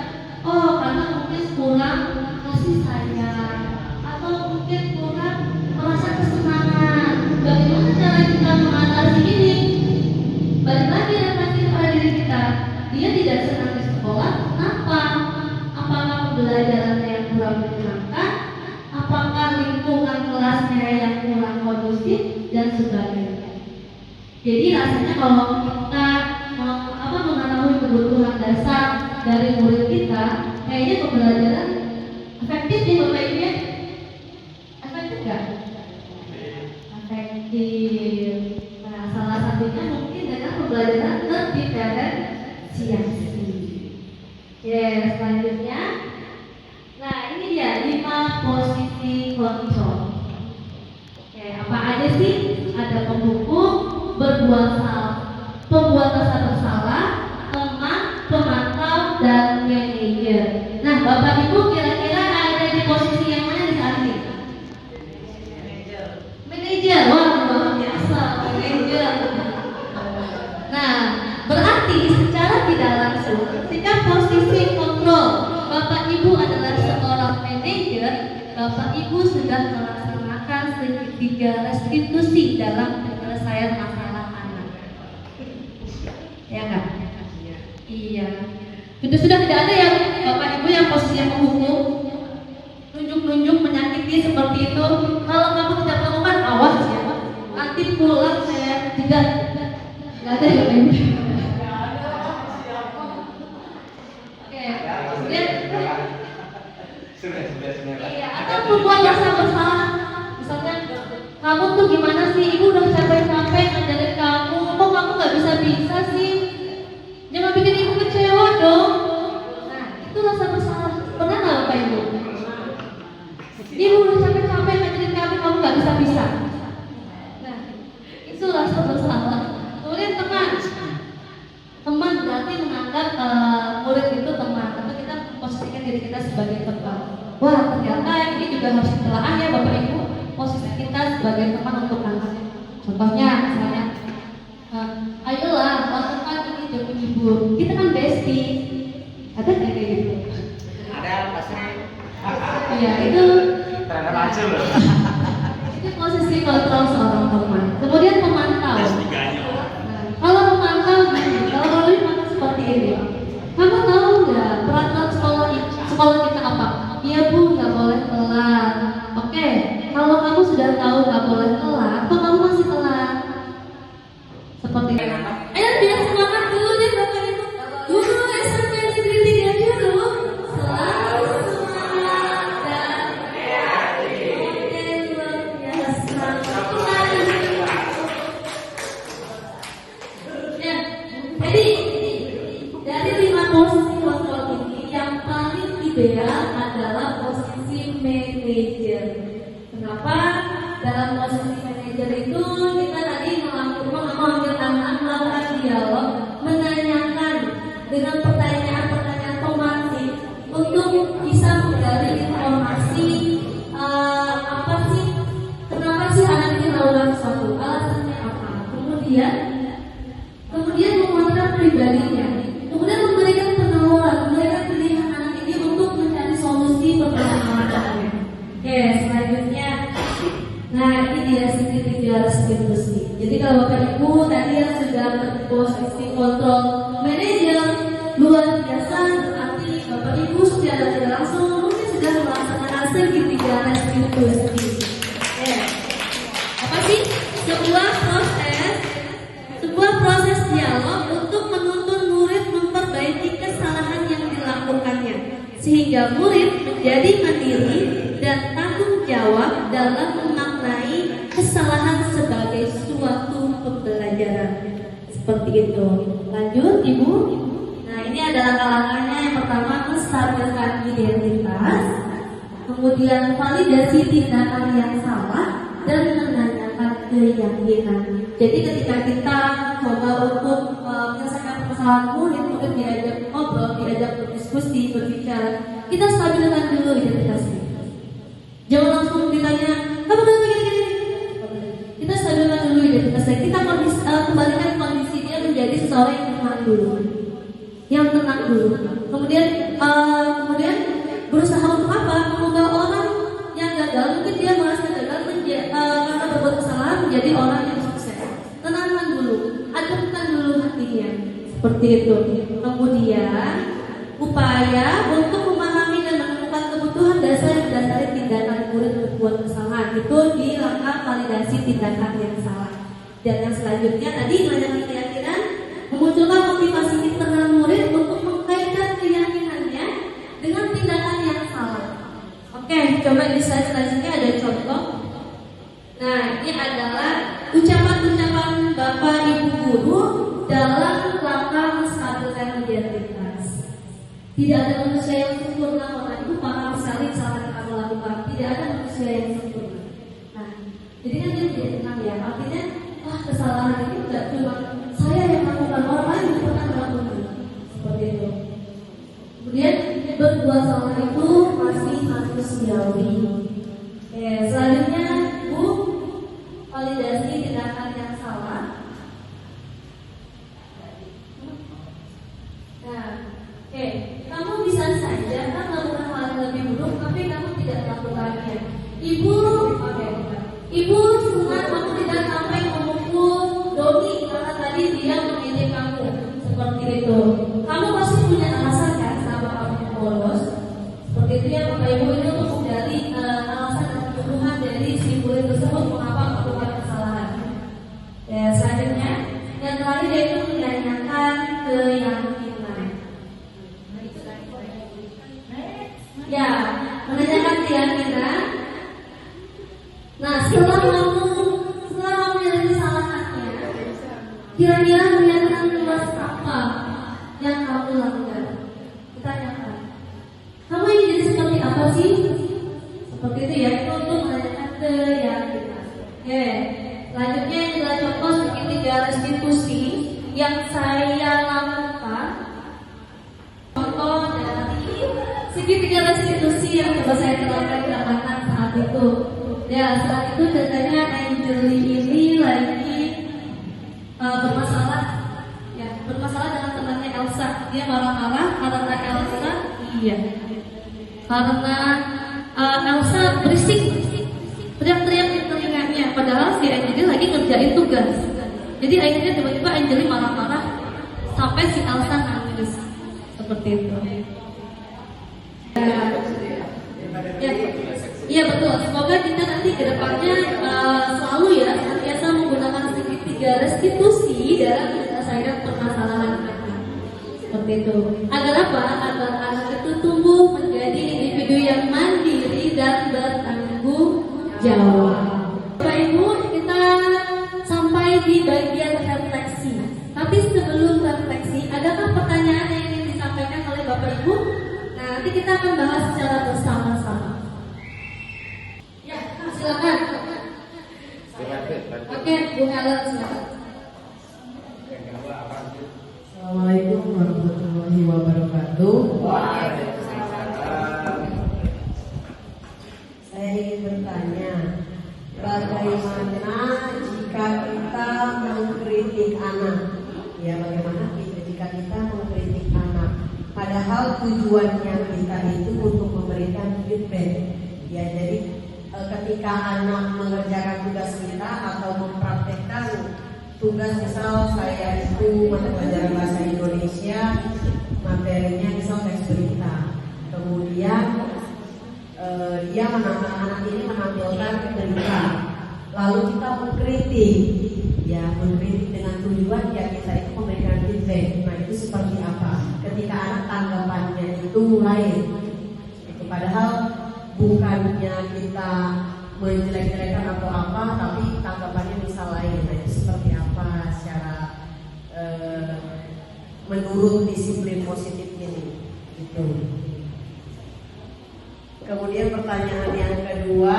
[SPEAKER 1] oh karena mungkin kurang kasih sayang, atau mungkin kurang merasa kesenangan. Bagaimana cara kita mengatasi ini? Balik lagi refleksi pada diri kita. Dia tidak senang di sekolah, kenapa? Apakah pembelajarannya yang kurang menyenangkan? Apakah lingkungan kelasnya yang kurang kondusif dan sebagainya? Jadi rasanya kalau kita mengetahui kebutuhan dasar dari murid kita, kayaknya pembelajaran efektif nih Bapak Ibu ya? Efektif nggak? Efektif. Nah, salah satunya mungkin dengan pembelajaran terdiferensiasi. Bapak Ibu sudah melaksanakan segitiga restitusi dalam penyelesaian masalah anak. Ya kan? Iya. Itu sudah tidak ada yang Bapak Ibu yang posisinya menghukum, nunjuk-nunjuk menyakiti seperti itu. Kalau kamu tidak melakukan, awas ya. Nanti pulang saya tidak ada yang lain. Oke, kemudian iya, atau membuat rasa bersalah. Misalnya, kamu tuh gimana sih? Ibu udah capek-capek ngajarin kamu, kok kamu nggak bisa sih? Jangan bikin ibu kecewa dong. Nah, itu rasa bersalah. Pernah nggak Bapak Ibu? Ibu udah capek-capek ngajarin kamu nggak bisa. Nah, itu rasa bersalah. Kemudian teman berarti menganggap murid itu teman, atau kita posisikan diri kita sebagai teman. Wah, ternyata ini juga harus ditelaah ya Bapak Ibu, posisi kita sebagai teman untuk anak. Contohnya misalnya, ayolah lakukan ini demi ibu. Kita kan bestie, ada nggak kayak gitu?
[SPEAKER 2] Ada pasti.
[SPEAKER 1] Iya, itu
[SPEAKER 2] Terhadap aja loh.
[SPEAKER 1] itu posisi kontrol seorang teman. Kemudian pemantau. Nah, kalau pemantau gini, kalau lebih maka seperti ini. Kamu tahu nggak peraturan sekolah kita apa? Iya Bu, nggak boleh telat. Oke, kalau kamu sudah tahu nggak boleh telat, kok kamu masih telat? Seperti itu. Ayo biar semangat dulu deh Bapak Ibu. Guru SMP Negeri 3 dulu. Selalu semangat dan kreatif. Oke, luar biasa. Ya, jadi dari 5 posisi kontrol ini yang paling ideal adalah posisi manajer. Kenapa? Dalam posisi manajer itu kita tadi mengambil anak melakukan dialog, menanyakan dengan pertanyaan-pertanyaan pemancing untuk bisa menggali informasi apa sih, kenapa sih anak ini melakukan sesuatu, alasannya apa. Kemudian menguatkan pribadinya. Kemudian memberikan penawaran, memberikan pilihan anak ini untuk mencari solusi permasalahannya. Oke, selanjutnya, nah ini dia segitiga restitusi. Jadi kalau Bapak Ibu tadi yang sudah berposisi kontrol manajer luar biasa, berarti Bapak Ibu secara tidak langsung mungkin sudah melaksanakan segitiga restitusi. Apa sih? Sebuah proses dialog untuk menuntun murid memperbaiki kesalahan yang dilakukannya, sehingga murid menjadi mandiri dan tanggung jawab dalam memaknai kesalahan sebagai suatu pembelajaran. Seperti itu. Lanjut, Ibu. Nah, ini adalah langkah-langkahnya. Yang pertama, menstabilkan identitas, kemudian validasi tindakan yang salah, dan menanyakan keyakinan. Jadi ketika kita coba untuk menyelesaikan permasalahan murid, mungkin diajak ngobrol, diajak berdiskusi, berbicara, kita stabilkan dulu identitasnya. Jangan langsung ditanya, kamu kenapa gini? Kita stabilkan dulu identitasnya. Kita kembalikan kondisi dia menjadi seseorang yang tenang dulu. Kemudian berusaha untuk apa? Mengubah orang yang gagal, mungkin dia merasa gagal karena berbuat kesalahan, menjadi orang yang sukses. Tenangkan dulu, ademkan dulu hatinya, seperti itu. Kemudian upaya untuk memahami dan menemukan kebutuhan dasar yang mendasari tindakan murid berbuat kesalahan itu di langkah validasi tindakan yang salah. Dan yang selanjutnya tadi menanyakan keyakinan, memunculkan motivasi internal murid untuk mengkaitkan keyakinannya dengan tindakan yang salah. Oke, coba di slide selanjutnya ada contoh. Nah, ini adalah ucapan-ucapan Bapak Ibu guru dalam rangka menstabilkan identitas. Tidak ada manusia yang sempurna, Bapak Ibu paham sekali saat kita melakukan. Tidak ada manusia yang sempurna. Nah, jadi kan dia tidak tenang ya. Artinya, kesalahan ini tidak cuma saya yang melakukan, orang lain juga pernah melakukan. Seperti itu. Kemudian berbuat salah itu masih manusiawi. Selanjutnya, Bu, validasi tindakan yang salah. Nah, kamu bisa saja kan melakukan hal yang lebih buruk, tapi kamu tidak tidak melakukannya. Ibu, Ibu senang kamu tidak sampai memukul Doni karena tadi dia memilih kamu seperti itu. Kamu pasti punya alasan kan sama kamu bolos. Seperti itu ya Bapak Ibu, ini untuk menghindari alasan dan kebutuhan dari si murid tersebut mengapa melakukan kesalahan. Ya, selanjutnya yang terakhir yaitu menanyakan keyakinan. Ya, menanyakan keyakinan. Nah, setelah kamu menyadari kesalahannya, kira-kira kelihatan luas apa yang kamu lakukan? Ditanyakan, kamu ingin jadi seperti apa sih? Seperti itu ya, itu untuk menanyakan keyakinan. Oke, selanjutnya adalah contoh segitiga restitusi yang saya lakukan. Contoh dari segitiga restitusi yang coba saya terapkan di anak saat itu. Ya, saat itu ceritanya Anjeli ini lagi bermasalah dengan temannya Elsa. Dia marah-marah karena Elsa berisik, teriak-teriak di telinganya. Padahal si Anjeli lagi ngerjain tugas. Jadi akhirnya tiba-tiba Anjeli marah-marah sampai si Elsa nangis. Seperti itu. Iya betul. Semoga kita nanti ke depannya selalu ya biasa menggunakan segitiga restitusi dalam menyelesaikan permasalahan anak. Seperti itu. Agar apa? Agar anak itu tumbuh menjadi individu yang mandiri dan bertanggung jawab. Bapak Ibu, kita sampai di bagian refleksi. Tapi sebelum refleksi, adakah pertanyaan yang ingin disampaikan oleh Bapak Ibu? Nah, nanti kita akan bahas secara bersama-sama. Ya, silakan. Oke, Bu Helen silakan.
[SPEAKER 5] Assalamualaikum warahmatullahi wabarakatuh. Saya ingin bertanya, bagaimana jika kita mengkritik anak? Ya, bagaimana jika kita mengkritik anak? Padahal tujuannya kita itu untuk memberikan feedback. Ya, jadi ketika anak mengerjakan tugas kita atau mempraktekkan tugas, misal saya itu mata pelajaran bahasa Indonesia, materinya misal teks berita, kemudian dia anak ini menampilkan berita, lalu kita mengkritik, ya mengkritik dengan tujuan ya kita itu memberikan feedback. Nah itu seperti apa? Ketika anak tanggapannya itu lain, itu padahal bukannya kita menjelek-jelekan atau apa, tapi tanggapannya misal lain. Nah itu seperti apa secara menurut disiplin positif ini gitu. Kemudian pertanyaan yang kedua,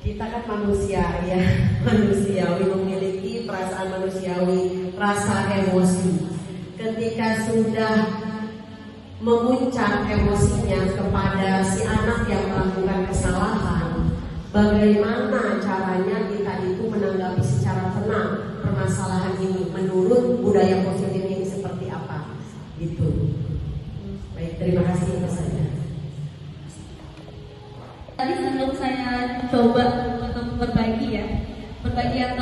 [SPEAKER 5] kita kan manusia ya, manusiawi, memiliki perasaan manusiawi, rasa emosi. Ketika sudah memuncak emosinya kepada si anak yang melakukan kesalahan, bagaimana caranya kita itu menanggapi secara tenang permasalahan ini menurut budaya positif ini seperti apa? Gitu. Baik, terima kasih itu saja.
[SPEAKER 1] Tadi sebelum saya coba untuk berbagi terkait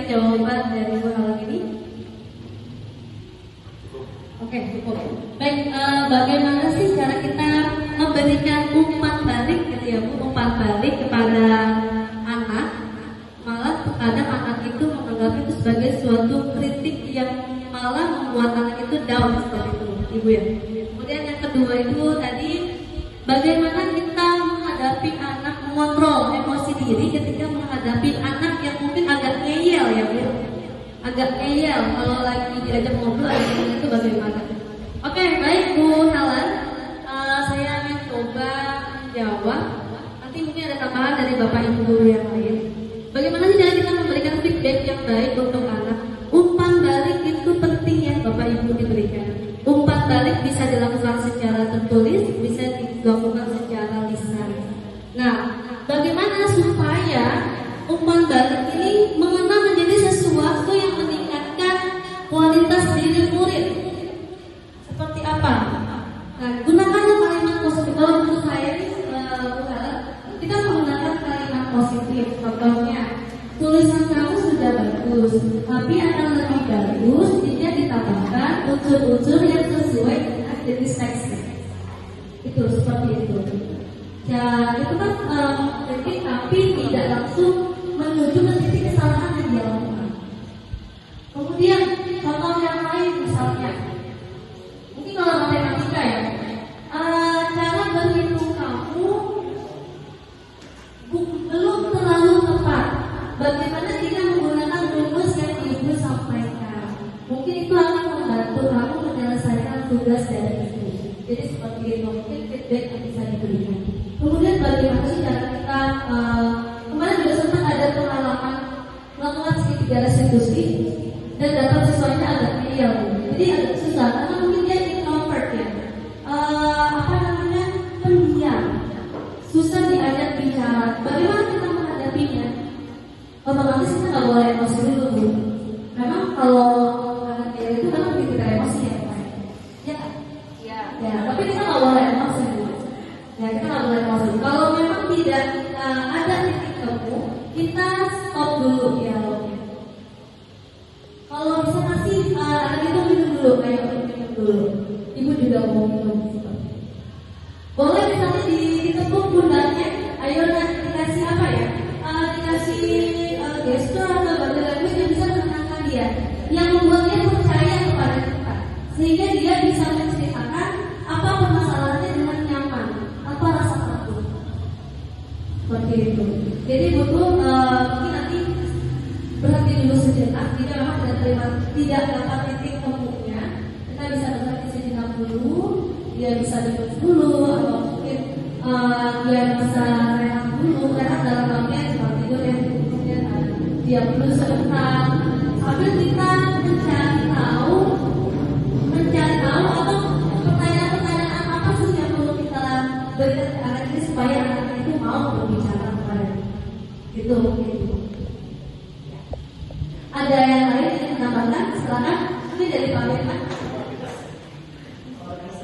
[SPEAKER 1] jawaban dari Bu Helen ini. Oke, cukup. Baik, bagaimana sih cara kita memberikan umpan balik gitu ya, umpan balik kepada anak? Malah terkadang anak itu menganggap itu sebagai suatu kritik yang malah membuat anak itu down seperti itu, Ibu ya. Kemudian yang kedua itu tadi, bagaimana kita menghadapi anak, mengontrol emosi diri ketika menghadapi anak yang mungkin agak ngeyel ya Bu. Agak ngeyel kalau lagi diajak ngobrol itu bagaimana? Oke, baik Bu Helen, saya akan coba menjawab. Nanti mungkin ada tambahan dari Bapak Ibu guru yang lain. Bagaimana sih cara kita memberikan feedback yang baik untuk anak? Umpan balik itu penting ya Bapak Ibu diberikan. Umpan balik bisa dilakukan secara tertulis, bisa dilakukan secara lisan. Nah, bagaimana supaya umpan balik ini mengena menjadi sesuatu yang meningkatkan kualitas diri murid? Seperti apa? Nah, gunakanlah kalimat positif. Kalau menurut tapi akan lebih bagus jika ditambahkan unsur-unsur yang sesuai dengan jenis teksnya. Itu seperti itu. Ya, itu kan kritik tapi tidak langsung menuju ke titik kesalahan yang dilakukan. Kemudian contoh yang lain misalnya, mungkin kalau matematika ya, cara berhitung kamu belum terlalu tepat. Bagaimana jika menggunakan rumus yang ibu sampaikan? Mungkin itu akan membantu kamu menyelesaikan tugas dari ibu. Jadi seperti itu, mungkin feedback yang bisa diberikan. Kemudian bagaimana sih cara kita kemarin juga sempat ada pengalaman melakukan segitiga restitusi dan dapat siswanya agak ideal. Jadi agak susah karena mungkin dia introvert ya, pendiam, susah diajak bicara. Bagaimana kita menghadapinya? Otomatis kita nggak boleh emosi dulu Bu. Memang kalau anak dia itu memang begitu emosi ya Pak. Ya kan? Ya, tapi kita nggak boleh emosi dulu. Ya, kita nggak boleh emosi. Kalau memang tidak ada titik temu, kita stop dulu dialognya. Kalau bisa kasih anak itu minum dulu, kayak minum dulu. Ibu juga mau minum. Boleh misalnya ditepuk pundaknya, ayo dikasih apa ya? Dikasih gestur atau body language yang bisa menenangkan dia, yang membuat dia percaya kepada kita, sehingga dia bisa menceritakan apa permasalahannya dengan nyaman, apa rasa takut. Seperti itu. Jadi butuh mungkin nanti berhenti dulu sejenak. Jika memang tidak dapat titik temunya, kita bisa berhenti sejenak dulu. Dia bisa duduk dulu, atau mungkin dia bisa rehat dulu. Rehat dalam bagian tempat tidur yang kemudian dia dulu sebentar. Sambil kita mencari tahu atau pertanyaan-pertanyaan apa sih yang perlu kita berikan ke anak ini supaya anak itu mau berbicara kepada gitu mungkin. Ada yang lain yang menambahkan? Silakan. Ini dari Pak Firman.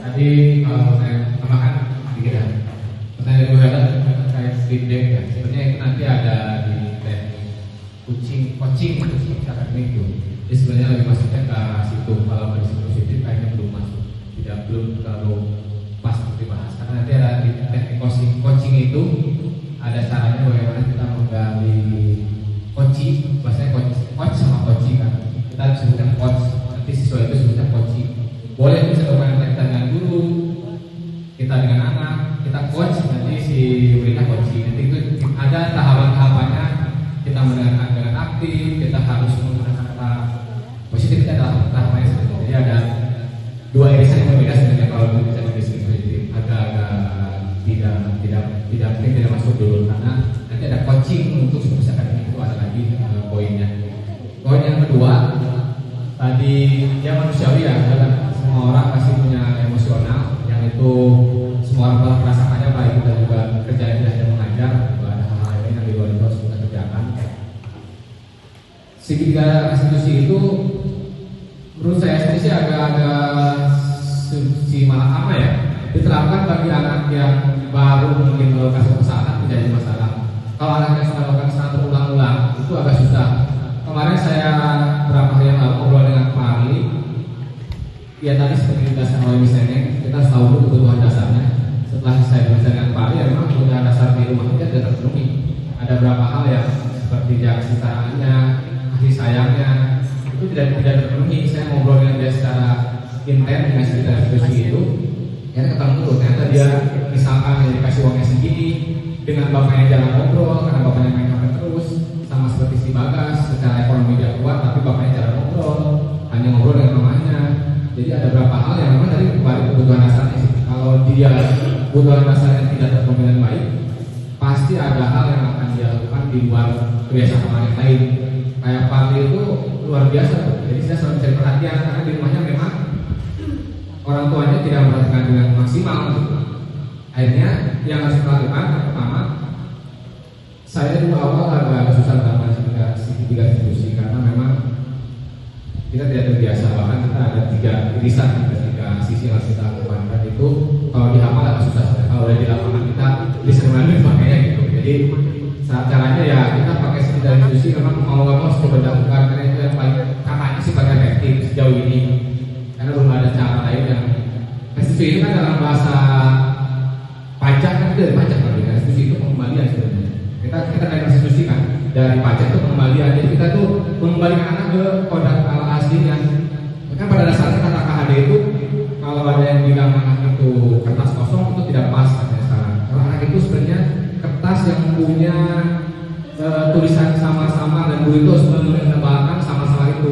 [SPEAKER 6] Tadi kalau saya tambahkan sedikit ya. Pertanyaan gue adalah terkait feedback ya. Sebenarnya itu nanti ada di teknik coaching akademik itu. Jadi sebenarnya lebih masuknya ke situ. Kalau kondisi positif kayaknya belum masuk, belum terlalu pas untuk dibahas. Karena nanti ada di teknik coaching itu ada caranya bagaimana kita menggali coaching, bahasanya coach sama coaching kan. Kita sebutkan coach, nanti siswa itu sebutkan coaching. Boleh bisa bagaimana kita dengan guru, kita dengan anak, kita coach, nanti si muridnya coaching. Nanti itu ada tahapan-tahapannya, kita mendengarkan dengan aktif, kita harus menggunakan kata positif, kita dalam tahapannya seperti itu. Jadi ada dua irisan yang berbeda sebenarnya kalau kita bicara positif. Agak-agak tidak masuk dulu karena nanti ada coaching untuk misalkan itu ada lagi poinnya. Poin yang kedua tadi ya manusiawi ya, adalah semua orang pasti punya emosional yang itu semua orang merasakannya baik kita juga kerjanya tidak hanya mengajar, juga ada hal-hal lain yang di luar itu harus kita kerjakan. Segitiga restitusi itu menurut saya sendiri agak-agak malah apa ya, diterapkan bagi anak yang baru mungkin melakukan kesalahan tidak jadi masalah. Kalau anak yang sudah melakukan kesalahan berulang-ulang itu agak susah. Kemarin saya beberapa hari yang lalu ngobrol dengan Pak Arli. Ya tadi seperti dijelaskan oleh misalnya kita harus tahu dulu kebutuhan dasarnya. Setelah saya berbicara dengan Pak Arli, ya memang kebutuhan dasar di rumah kita tidak terpenuhi. Ada beberapa hal yang seperti jaga citaannya, kasih sayangnya itu tidak terpenuhi. Saya ngobrol dengan dia secara intens dengan sekitar restitusi itu, ya ketemu tuh ternyata dia misalkan dikasih uangnya segini, dengan bapaknya jarang ngobrol karena bapaknya main HP terus, sama seperti si Bagas secara ekonomi dia kuat tapi bapaknya jarang ngobrol, hanya ngobrol dengan mamanya. Jadi ada beberapa hal yang memang tadi kembali kebutuhan dasarnya sih. Kalau dia kebutuhan dasarnya tidak terpenuhi dengan baik, pasti ada hal yang akan dia lakukan di luar kebiasaan orang yang lain. Kayak Pak itu luar biasa, jadi saya selalu mencari perhatian karena di rumahnya memang orang tuanya tidak memperhatikan dengan maksimal. Akhirnya yang harus kita lakukan pertama, saya dulu awal agak susah dalam segitiga restitusi karena memang kita tidak terbiasa, bahkan kita ada 3 irisan ketika sisi yang harus kita lakukan. Dan itu kalau dihafal agak susah, kalau udah di lapangan kita bisa mengambil pakainya gitu. Jadi saat caranya ya kita pakai dari institusi memang mau nggak mau harus coba dilakukan karena itu yang paling katanya sih paling efektif sejauh ini karena belum ada cara lain yang restitusi itu kan dalam bahasa pajak kan itu dari pajak kan restitusi itu pengembalian sebenarnya kita dari restitusi kan dari pajak itu pengembalian jadi kita tuh mengembalikan anak ke kodak al aslinya kan pada dasarnya kata KHD itu kalau ada yang bilang anak itu kertas kosong itu tidak pas katanya sekarang kalau anak itu sebenarnya kertas yang punya tulisan sama-sama dan guru itu harus menebalkan sama-sama itu.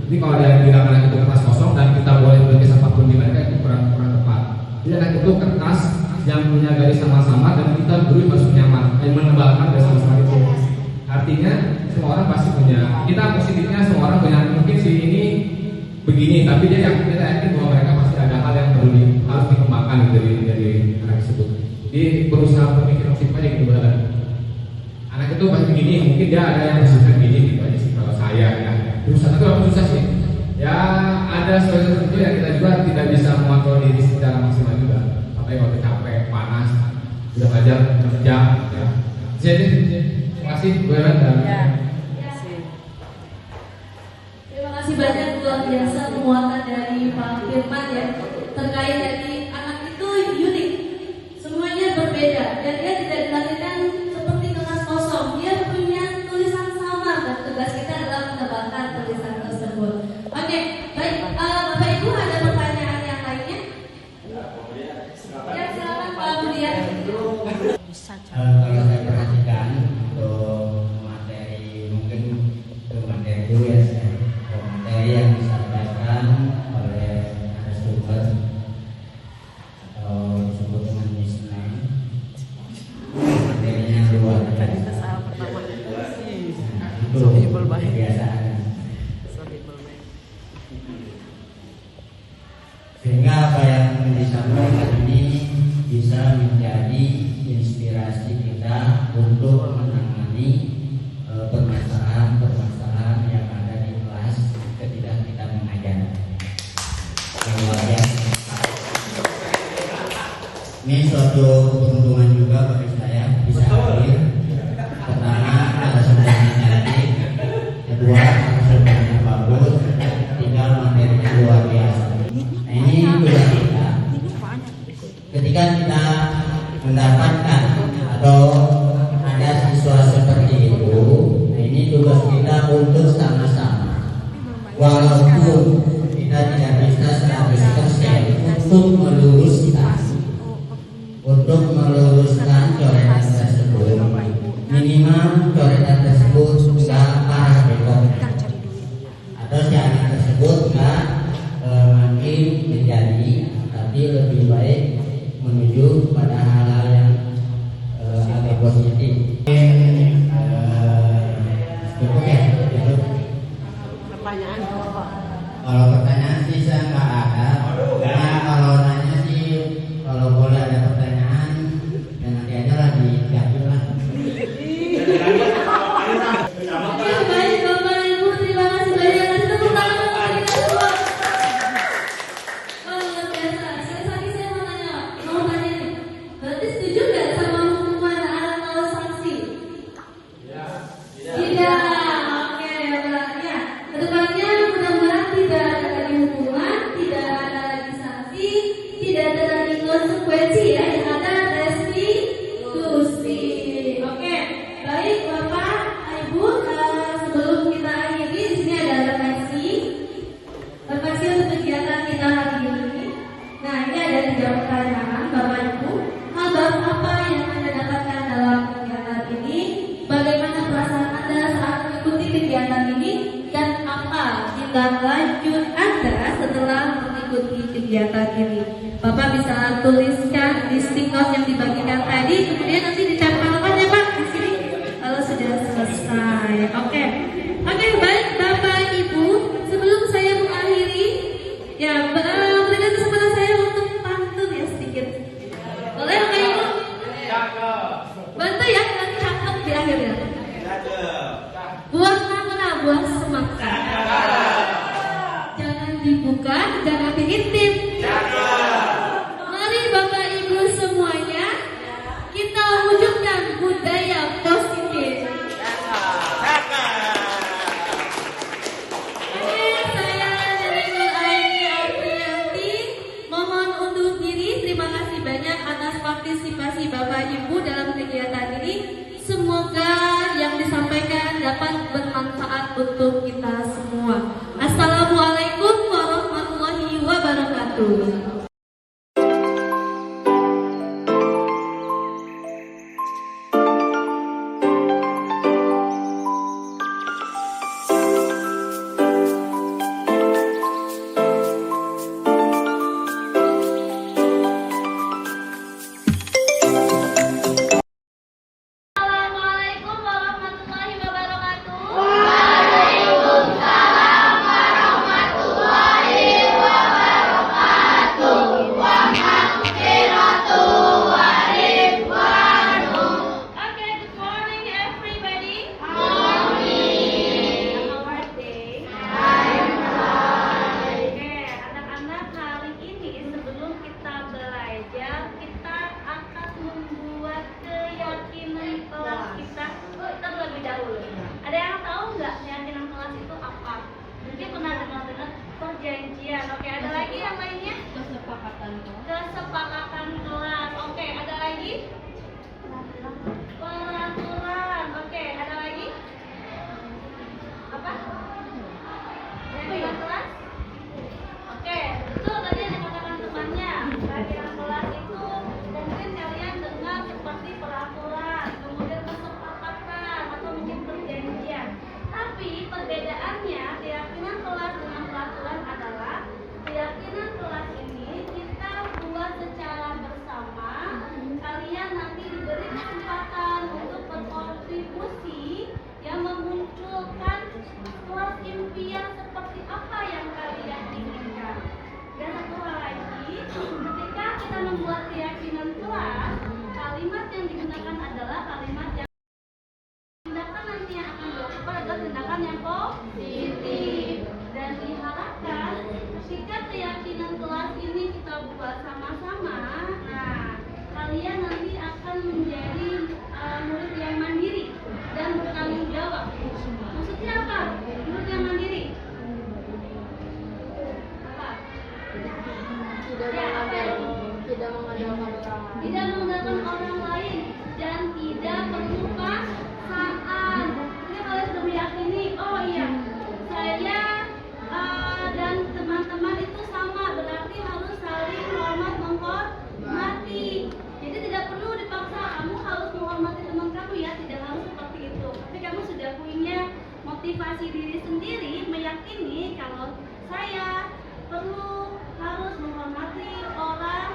[SPEAKER 6] Jadi kalau ada yang bilang anak itu kertas kosong dan kita boleh tulis apapun di mereka itu kurang tepat. Jadi anak itu kertas yang punya garis sama-sama dan kita guru harus menebalkan garis sama-sama itu. Artinya semua orang pasti punya. Kita positifnya semua orang punya mungkin si ini begini, tapi dia yang kita yakin bahwa mereka pasti ada hal yang harus dikembangkan dari anak tersebut. Jadi berusaha berpikir positif aja gitu kan. Anak itu pasti begini, mungkin dia ada yang bersifat gini gitu aja sih kalau saya ya. Berusaha tapi apa susah sih. Ya ada sesuatu tertentu yang kita juga tidak bisa mengontrol diri secara maksimal juga. Apalagi kalau capek, panas, sudah belajar kerja. Ya. Jadi terima kasih Bu Ewan dan.
[SPEAKER 1] Terima kasih banyak luar biasa penguatan dari Pak Firman ya terkait dari anak itu unik, semuanya berbeda dan dia tidak dilahirkan seperti kertas kosong, dia punya tulisan sama dan tugas kita adalah menebalkan tulisan tersebut. Oke, baik Bapak Ibu ada pertanyaan yang lainnya? Ya silakan Pak Budian.
[SPEAKER 2] Kalau saya perhatikan untuk materi mungkin itu materi dulu ya materi yang disampaikan oleh narasumber atau disebut dengan Nisna materinya luar biasa itu kebiasaan sehingga apa yang disampaikan ini bisa menjadi inspirasi kita untuk menangani permasalahan-permasalahan yang ada di kelas ketika kita mengajar. Yang luar biasa. Ini suatu keberuntungan juga bagi saya bisa hadir. Pertama, narasumbernya cantik. Kedua, narasumbernya bagus. Tiga, materinya luar biasa. Nah, ini tugas kita. Ketika kita mendapatkan atau ada siswa seperti itu, nah ini tugas kita untuk sama-sama walaupun kita tidak bisa 100% untuk meluruskan coretan tersebut, minimal coretan tersebut tidak parah bekok atau si anak tersebut tidak makin menjadi, tapi lebih baik menuju pada hal-hal yang agak positif. Cukup ya, cukup.
[SPEAKER 4] Pertanyaan
[SPEAKER 2] Kalau pertanyaan sih saya nggak ada. Karena kalau nanya sih, kalau boleh ada pertanyaan, ya nanti aja lah dijawab lah.
[SPEAKER 1] Oke, baik Bapak Ibu, terima kasih banyak. Kasih tepuk tangan untuk kita semua. Oh, luar biasa. Saya mau tanya nih. Berarti setuju nggak sama hukuman anak kalau sanksi? Tidak. Oke, Bapak. Ya, kedepannya mudah-mudahan tidak ada lagi hukuman, tidak ada lagi sanksi, tidak ada lagi konsekuensi ya. Yang ada restitusi. Oke, baik Bapak, Ibu. Sebelum kita akhiri, di sini ada refleksi untuk kegiatan kita hari ini. Nah, ini ada 3 pertanyaan, Bapak Ibu. Hal baru apa yang Anda dapatkan dalam kegiatan ini? Bagaimana perasaan Anda saat mengikuti kegiatan ini? Dan apa tindak lanjut Anda setelah mengikuti kegiatan ini? Bapak bisa tuliskan di stick note yang dibagikan tadi, kemudian nanti ditempelkan ya Pak di sini kalau sudah selesai. Oke, baik Bapak Ibu. Sebelum saya mengakhiri, ya berikan kesempatan saya untuk pantun ya sedikit. Boleh Bapak Ibu? Bantu ya, nanti cakep di akhirnya. Buah nangka, buah semangka. Jangan dibuka, jangan diintip. Mari Bapak Ibu semuanya, kita wujudkan budaya positif. perjanjian. Oke, ada lagi yang lainnya? Kesepakatan kelas. Oke, ada lagi? Peraturan. Oke, ada lagi? Apa? Peraturan kelas? Oke, itu tadi yang dikatakan temannya. Peraturan kelas itu mungkin kalian dengar seperti peraturan, kemudian kesepakatan atau mungkin perjanjian. Tapi perbedaannya keyakinan kelas dengan peraturan adalah keyakinan kelas ini kita buat secara bersama. Kalian nanti diberi kesempatan untuk berkontribusi yang memunculkan kelas impian seperti apa yang kalian inginkan. Dan satu hal lagi, ketika kita membuat keyakinan kelas, kalimat yang digunakan adalah kalimat yang tindakan nanti yang akan dilakukan adalah tindakan yang positif. Dan diharapkan ketika keyakinan kelas ini kita buat sama-sama, nah kalian nanti akan menjadi murid yang mandiri dan bertanggung jawab. Maksudnya apa? Murid yang mandiri. Apa? Tidak mengandalkan orang lain dan tidak perlu paksaan. Jadi kalian sudah meyakini, oh iya, saya dan teman-teman itu sama, berarti harus saling hormat menghormati. Jadi tidak perlu dipaksa, kamu harus menghormati teman kamu ya, tidak harus seperti itu. Tapi kamu sudah punya motivasi diri sendiri, meyakini kalau saya perlu harus menghormati orang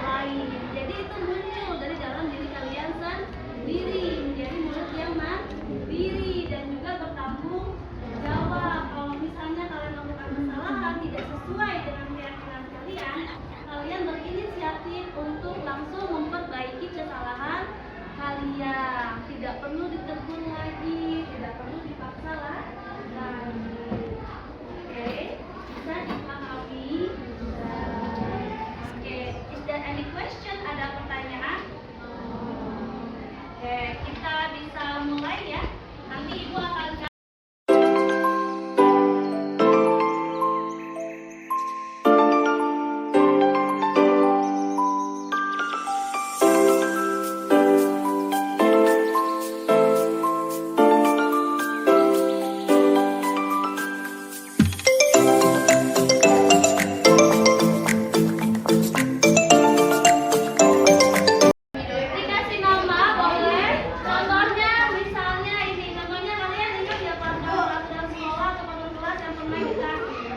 [SPEAKER 1] lain. Jadi itu muncul dari dalam diri kalian sendiri, menjadi murid yang mandiri dan juga bertanggung jawab. Kalau misalnya kalian melakukan kesalahan tidak sesuai dengan keyakinan kalian, kalian berinisiatif untuk langsung memperbaiki kesalahan kalian. Tidak perlu ditegur lagi, tidak perlu dipaksa lagi. Oke, bisa dipahami. Oke, is there any question? Ada pertanyaan? Oke, kita bisa mulai ya. Nanti ibu akan dikasih nama, boleh. Contohnya misalnya ini, contohnya kalian ingat ya peraturan sekolah atau peraturan kelas yang pernah kita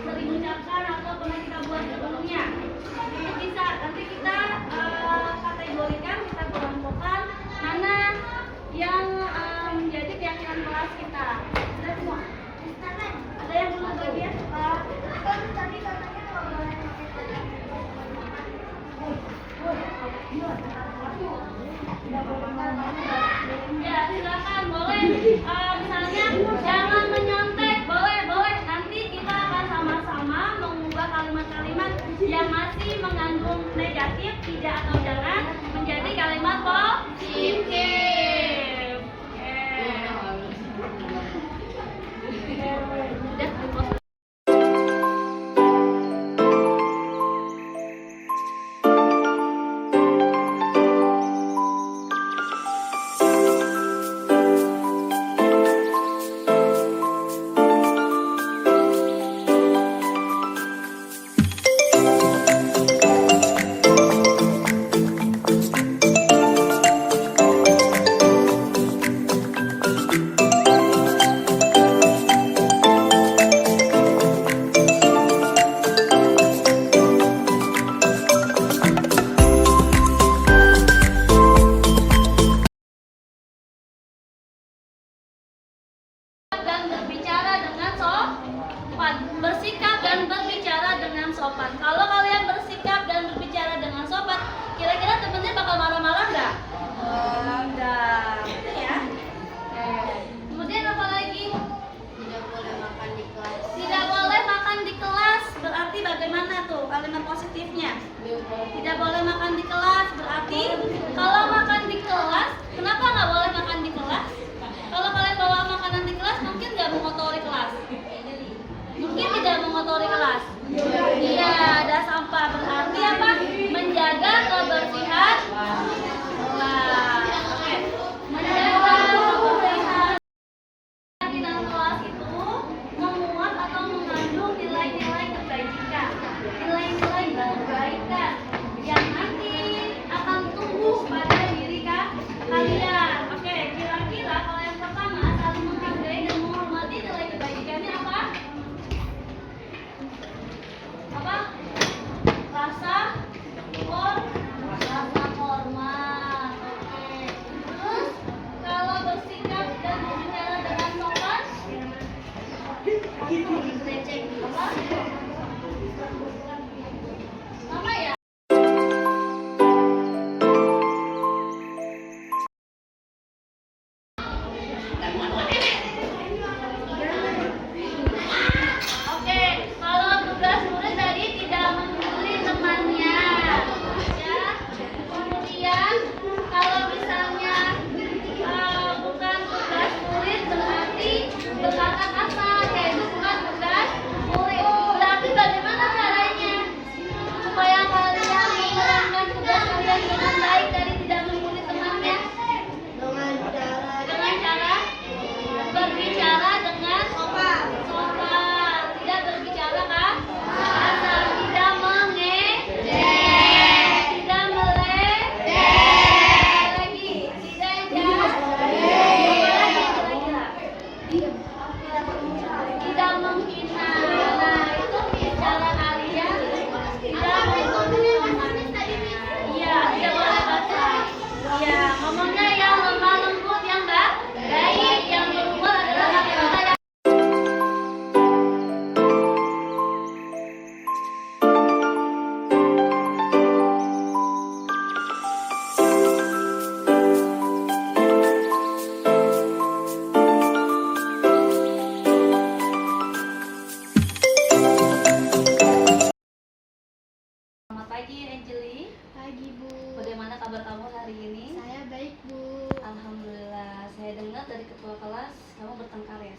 [SPEAKER 1] sering ucapkan atau pernah kita buat sebelumnya. Itu bisa nanti kita kategorikan, kita kelompokkan mana yang menjadi keyakinan kelas kita. Sudah semua? Ada yang belum bagian? Tadi katanya kalau boleh ya silakan boleh. Misalnya jangan menyontek, boleh. Nanti kita akan sama-sama mengubah kalimat-kalimat yang masih mengandung negatif, tidak atau jangan, menjadi kalimat positif. Udah, di-post. Dan berbicara dengan sopan. Bersikap dan berbicara dengan sopan. Kalau kalian bersikap dan berbicara dengan sopan, kira-kira temennya bakal marah-marah nggak? Enggak. Gitu ya. Kemudian apa lagi?
[SPEAKER 4] Tidak boleh makan di kelas.
[SPEAKER 1] Tidak boleh makan di kelas. Berarti bagaimana tuh kalimat positifnya? Tidak boleh makan di kelas. Berarti kalau makan di kelas, kenapa nggak boleh makan di kelas? Kalau kalian bawa makanan di kelas, mungkin nggak mengotori kelas. Mungkin tidak mengotori kelas.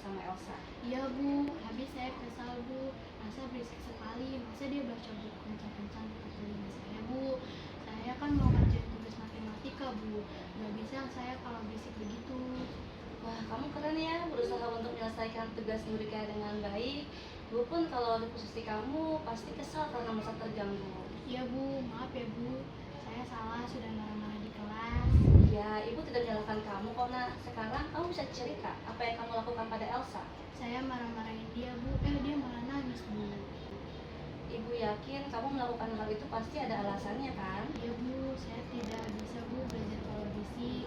[SPEAKER 1] sama Elsa.
[SPEAKER 7] Iya Bu, habis saya kesal Bu, masa berisik sekali, masa dia baca buku kencang-kencang dekat telinga saya Bu. Saya kan mau kerjain tugas matematika Bu, nggak bisa saya kalau berisik begitu.
[SPEAKER 1] Wah, kamu keren ya, berusaha untuk menyelesaikan tugas mereka dengan baik. Bu pun kalau di posisi kamu pasti kesal karena merasa terganggu.
[SPEAKER 7] Iya Bu, maaf ya Bu, saya salah sudah marah-marah di kelas.
[SPEAKER 1] Ya, ibu tidak menyalahkan kamu kok nak. Sekarang kamu bisa cerita apa yang kamu lakukan pada Elsa.
[SPEAKER 7] Saya marah-marahin dia Bu, dia malah nangis Bu.
[SPEAKER 1] Ibu yakin kamu melakukan hal itu pasti ada alasannya kan?
[SPEAKER 7] Iya Bu, saya tidak bisa Bu belajar kalau berisik.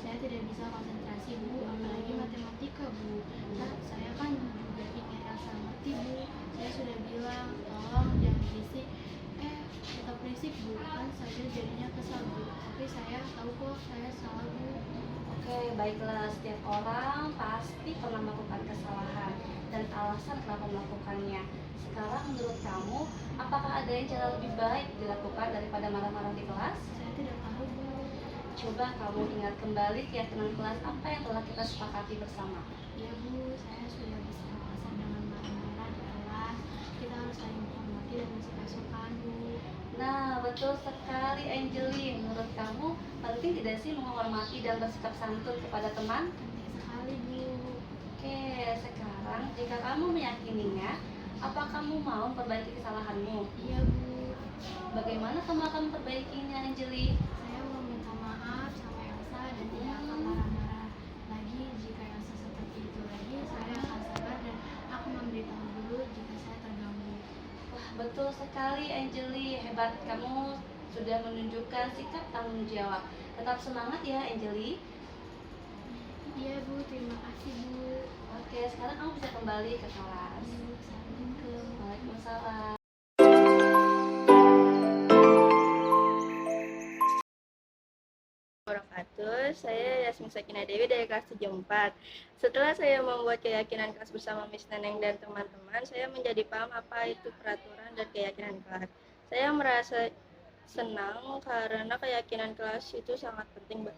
[SPEAKER 7] Saya tidak bisa konsentrasi Bu, apalagi matematika Bu. Nah, saya kan juga ingin Elsa mati Bu. Saya sudah bilang, tolong jangan berisik. Tetap berisik Bu, kan saya jadinya kesal Bu. Tapi saya tahu kok saya salah Bu.
[SPEAKER 1] Oke, baiklah. Setiap orang pasti pernah melakukan kesalahan dan alasan kenapa melakukannya. Sekarang menurut kamu, apakah ada yang cara lebih baik dilakukan daripada marah-marah di kelas?
[SPEAKER 7] Saya tidak tahu Bu.
[SPEAKER 1] Coba kamu ingat kembali keyakinan kelas apa yang telah kita sepakati bersama.
[SPEAKER 7] Iya Bu, saya sudah bisa lepasan dengan marah-marah di kelas. Kita harus saling menghormati dan masuk-masukan Bu.
[SPEAKER 1] Nah, betul sekali Angeline. Menurut kamu, penting tidak sih menghormati dan bersikap santun kepada teman?
[SPEAKER 7] Penting sekali Bu.
[SPEAKER 1] Oke, sekarang jika kamu meyakininya, apa kamu mau memperbaiki kesalahanmu?
[SPEAKER 7] Iya Bu.
[SPEAKER 1] Bagaimana kamu akan memperbaikinya, Angeline?
[SPEAKER 7] Saya mau minta maaf sama Elsa dan tidak akan marah-marah lagi jika Elsa seperti itu lagi. Saya akan sabar dan aku memberitahu dulu jika saya terganggu.
[SPEAKER 1] Wah, betul sekali Angeline. Hebat, kamu sudah menunjukkan sikap tanggung jawab. Tetap semangat ya, Angeline.
[SPEAKER 7] Iya Bu, terima kasih Bu.
[SPEAKER 1] Oke, sekarang kamu bisa kembali ke kelas.
[SPEAKER 7] Assalamualaikum.
[SPEAKER 1] Waalaikumsalam.
[SPEAKER 8] Wabarakatuh. Saya Yasmin Sakina Dewi dari kelas 74. Setelah saya membuat keyakinan kelas bersama Miss Neneng dan teman-teman, saya menjadi paham apa itu peraturan dan keyakinan kelas. Saya merasa senang karena keyakinan kelas itu sangat penting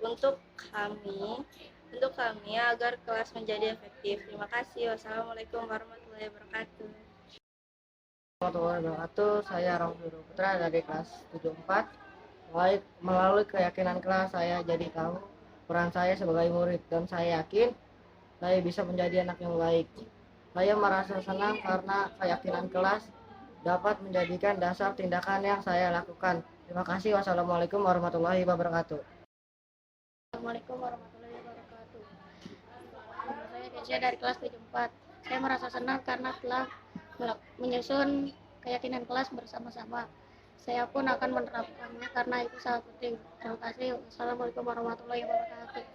[SPEAKER 8] untuk kami agar kelas menjadi efektif. Terima kasih. Wassalamualaikum warahmatullahi wabarakatuh.
[SPEAKER 9] Warahmatullahi wabarakatuh. Saya Ramzi Putra dari kelas 74. Melalui keyakinan kelas, saya jadi tahu peran saya sebagai murid dan saya yakin saya bisa menjadi anak yang baik. Saya merasa senang karena keyakinan kelas dapat menjadikan dasar tindakan yang saya lakukan. Terima kasih. Wassalamualaikum warahmatullahi wabarakatuh.
[SPEAKER 8] Assalamualaikum warahmatullahi wabarakatuh. Saya Kesia dari kelas 74. Saya merasa senang karena telah menyusun keyakinan kelas bersama-sama. Saya pun akan menerapkannya karena itu sangat penting. Terima kasih. Wassalamualaikum warahmatullahi wabarakatuh.